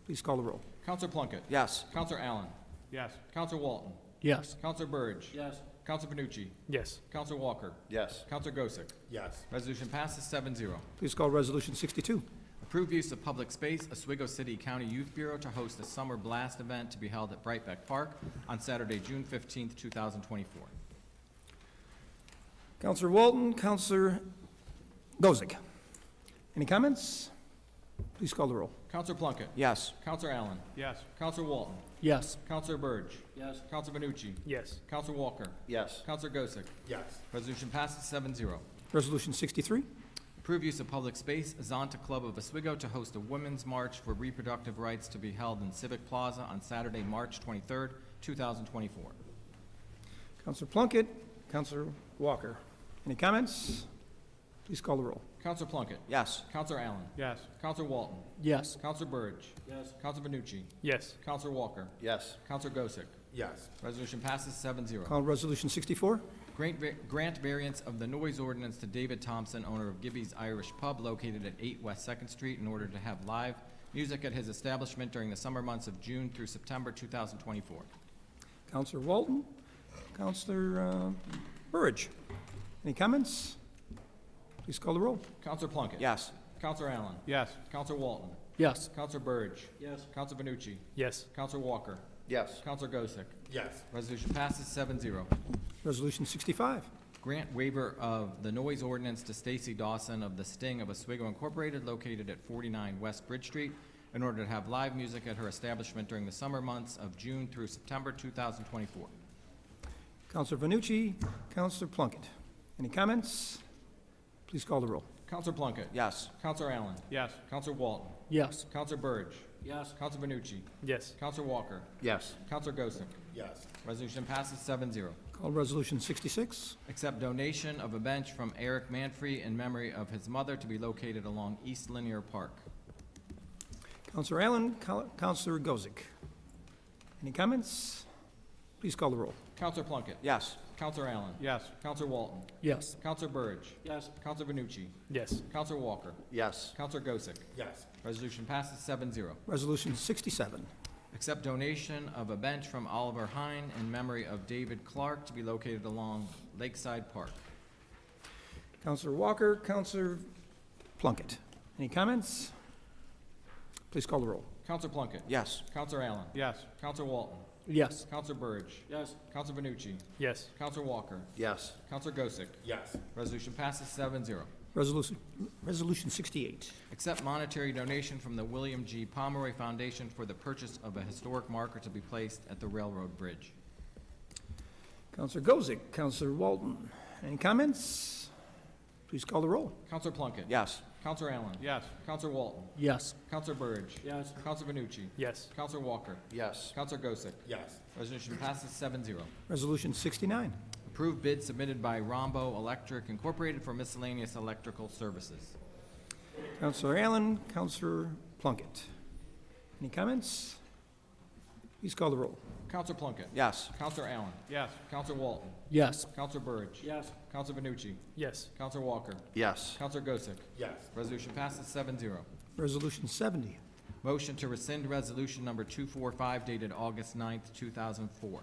Please call the roll. Counselor Plunkett. Yes. Counselor Allen. Yes. Counselor Walton. Yes. Counselor Burge. Yes. Counselor Benucci. Yes. Counselor Walker. Yes. Counselor Gosick. Yes. Resolution passes 7-0. Please call Resolution 62. Approve use of public space, Oswego City County Youth Bureau to host a summer blast event to be held at Brightbeck Park on Saturday, June 15th, 2024. Counselor Walton, Counselor Gosick. Any comments? Please call the roll. Counselor Plunkett. Yes. Counselor Allen. Yes. Counselor Walton. Yes. Counselor Burge. Yes. Counselor Benucci. Yes. Counselor Walker. Yes. Counselor Gosick. Yes. Resolution passes 7-0. Resolution 63. Approve use of public space, Azanta Club of Oswego to host a women's march for reproductive rights to be held in Civic Plaza on Saturday, March 23rd, 2024. Counselor Plunkett, Counselor Walker. Any comments? Please call the roll. Counselor Plunkett. Yes. Counselor Allen. Yes. Counselor Walton. Yes. Counselor Burge. Yes. Counselor Benucci. Yes. Counselor Walker. Yes. Counselor Gosick. Yes. Resolution passes 7-0. Call Resolution 64. Grant variance of the noise ordinance to David Thompson, owner of Gibby's Irish Pub located at 8 West 2nd Street, in order to have live music at his establishment during the summer months of June through September 2024. Counselor Walton, Counselor Burridge. Any comments? Please call the roll. Counselor Plunkett. Yes. Counselor Allen. Yes. Counselor Walton. Yes. Counselor Burge. Yes. Counselor Benucci. Yes. Counselor Walker. Yes. Counselor Gosick. Yes. Resolution passes 7-0. Resolution 65. Grant waiver of the noise ordinance to Stacy Dawson of the Sting of Oswego Incorporated located at 49 West Bridge Street in order to have live music at her establishment during the summer months of June through September 2024. Counselor Vanucci, Counselor Plunkett. Any comments? Please call the roll. Counselor Plunkett. Yes. Counselor Allen. Yes. Counselor Walton. Yes. Counselor Burge. Yes. Counselor Benucci. Yes. Counselor Walker. Yes. Counselor Gosick. Yes. Resolution passes 7-0. Call Resolution 66. Accept donation of a bench from Eric Manfrey in memory of his mother to be located along East Linear Park. Counselor Allen, Counselor Gosick. Any comments? Please call the roll. Counselor Plunkett. Yes. Counselor Allen. Yes. Counselor Walton. Yes. Counselor Burge. Yes. Counselor Benucci. Yes. Counselor Walker. Yes. Counselor Gosick. Yes. Resolution passes 7-0. Resolution 67. Accept donation of a bench from Oliver Hine in memory of David Clark to be located along Lakeside Park. Counselor Walker, Counselor Plunkett. Any comments? Please call the roll. Counselor Plunkett. Yes. Counselor Allen. Yes. Counselor Walton. Yes. Counselor Burge. Yes. Counselor Benucci. Yes. Counselor Walker. Yes. Counselor Gosick. Yes. Resolution passes 7-0. Resolution 68. Accept monetary donation from the William G. Pomeroy Foundation for the purchase of a historic marker to be placed at the railroad bridge. Counselor Gozick, Counselor Walton. Any comments? Please call the roll. Counselor Plunkett. Yes. Counselor Allen. Yes. Counselor Walton. Yes. Counselor Burge. Yes. Counselor Vanucci. Yes. Counselor Walker. Yes. Counselor Gosick. Yes. Resolution passes 7-0. Resolution 69. Approved bid submitted by Rombo Electric Incorporated for miscellaneous electrical services. Counselor Allen, Counselor Plunkett. Any comments? Please call the roll. Counselor Plunkett. Yes. Counselor Allen. Yes. Counselor Walton. Yes. Counselor Burge. Yes. Counselor Vanucci. Yes. Counselor Walker. Yes. Counselor Gosick. Yes. Resolution passes 7-0. Resolution 70. Motion to rescind resolution number 245 dated August 9th, 2004.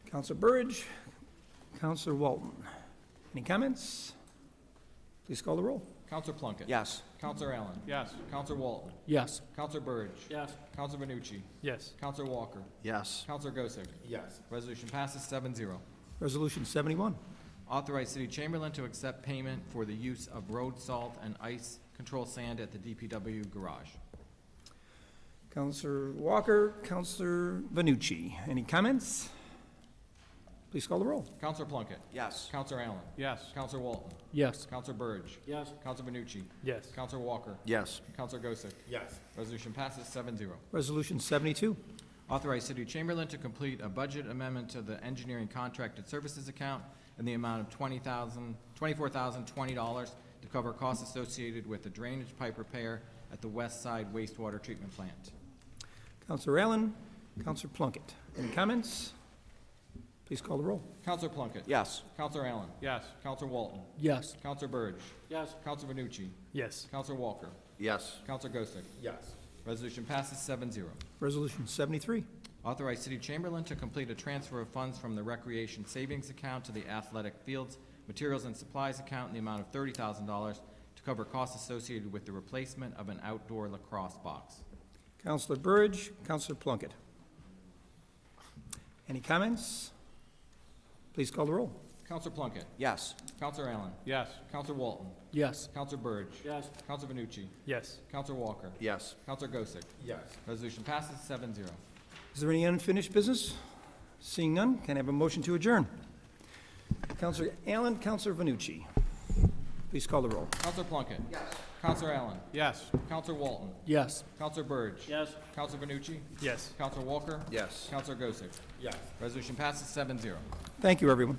Counselor Burge, Counselor Walton. Any comments? Please call the roll. Counselor Plunkett. Yes. Counselor Allen. Yes. Counselor Walton. Yes. Counselor Burge. Yes. Counselor Vanucci. Yes. Counselor Walker. Yes. Counselor Gosick. Yes. Resolution passes 7-0. Resolution 71. Authorize City Chamberlain to accept payment for the use of road salt and ice control sand at the DPW garage. Counselor Walker, Counselor Vanucci. Any comments? Please call the roll. Counselor Plunkett. Yes. Counselor Allen. Yes. Counselor Walton. Yes. Counselor Burge. Yes. Counselor Vanucci. Yes. Counselor Walker. Yes. Counselor Gosick. Yes. Resolution passes 7-0. Resolution 72. Authorize City Chamberlain to complete a budget amendment to the engineering contracted services account in the amount of $24,020 to cover costs associated with the drainage pipe repair at the West Side wastewater treatment plant. Counselor Allen, Counselor Plunkett. Any comments? Please call the roll. Counselor Plunkett. Yes. Counselor Allen. Yes. Counselor Walton. Yes. Counselor Burge. Yes. Counselor Vanucci. Yes. Counselor Walker. Yes. Counselor Gosick. Yes. Resolution passes 7-0. Resolution 73. Authorize City Chamberlain to complete a transfer of funds from the Recreation Savings Account to the Athletic Fields Materials and Supplies Account in the amount of $30,000 to cover costs associated with the replacement of an outdoor lacrosse box. Counselor Burge, Counselor Plunkett. Any comments? Please call the roll. Counselor Plunkett. Yes. Counselor Allen. Yes. Counselor Walton. Yes. Counselor Burge. Yes. Counselor Vanucci. Yes. Counselor Walker. Yes. Counselor Gosick. Yes. Resolution passes 7-0. Is there any unfinished business? Seeing none, can I have a motion to adjourn? Counselor Allen, Counselor Vanucci. Please call the roll. Counselor Plunkett. Yes. Counselor Allen. Yes. Counselor Walton. Yes. Counselor Burge. Yes. Counselor Vanucci. Yes. Counselor Walker. Yes. Counselor Gosick. Yes. Resolution passes 7-0. Thank you, everyone.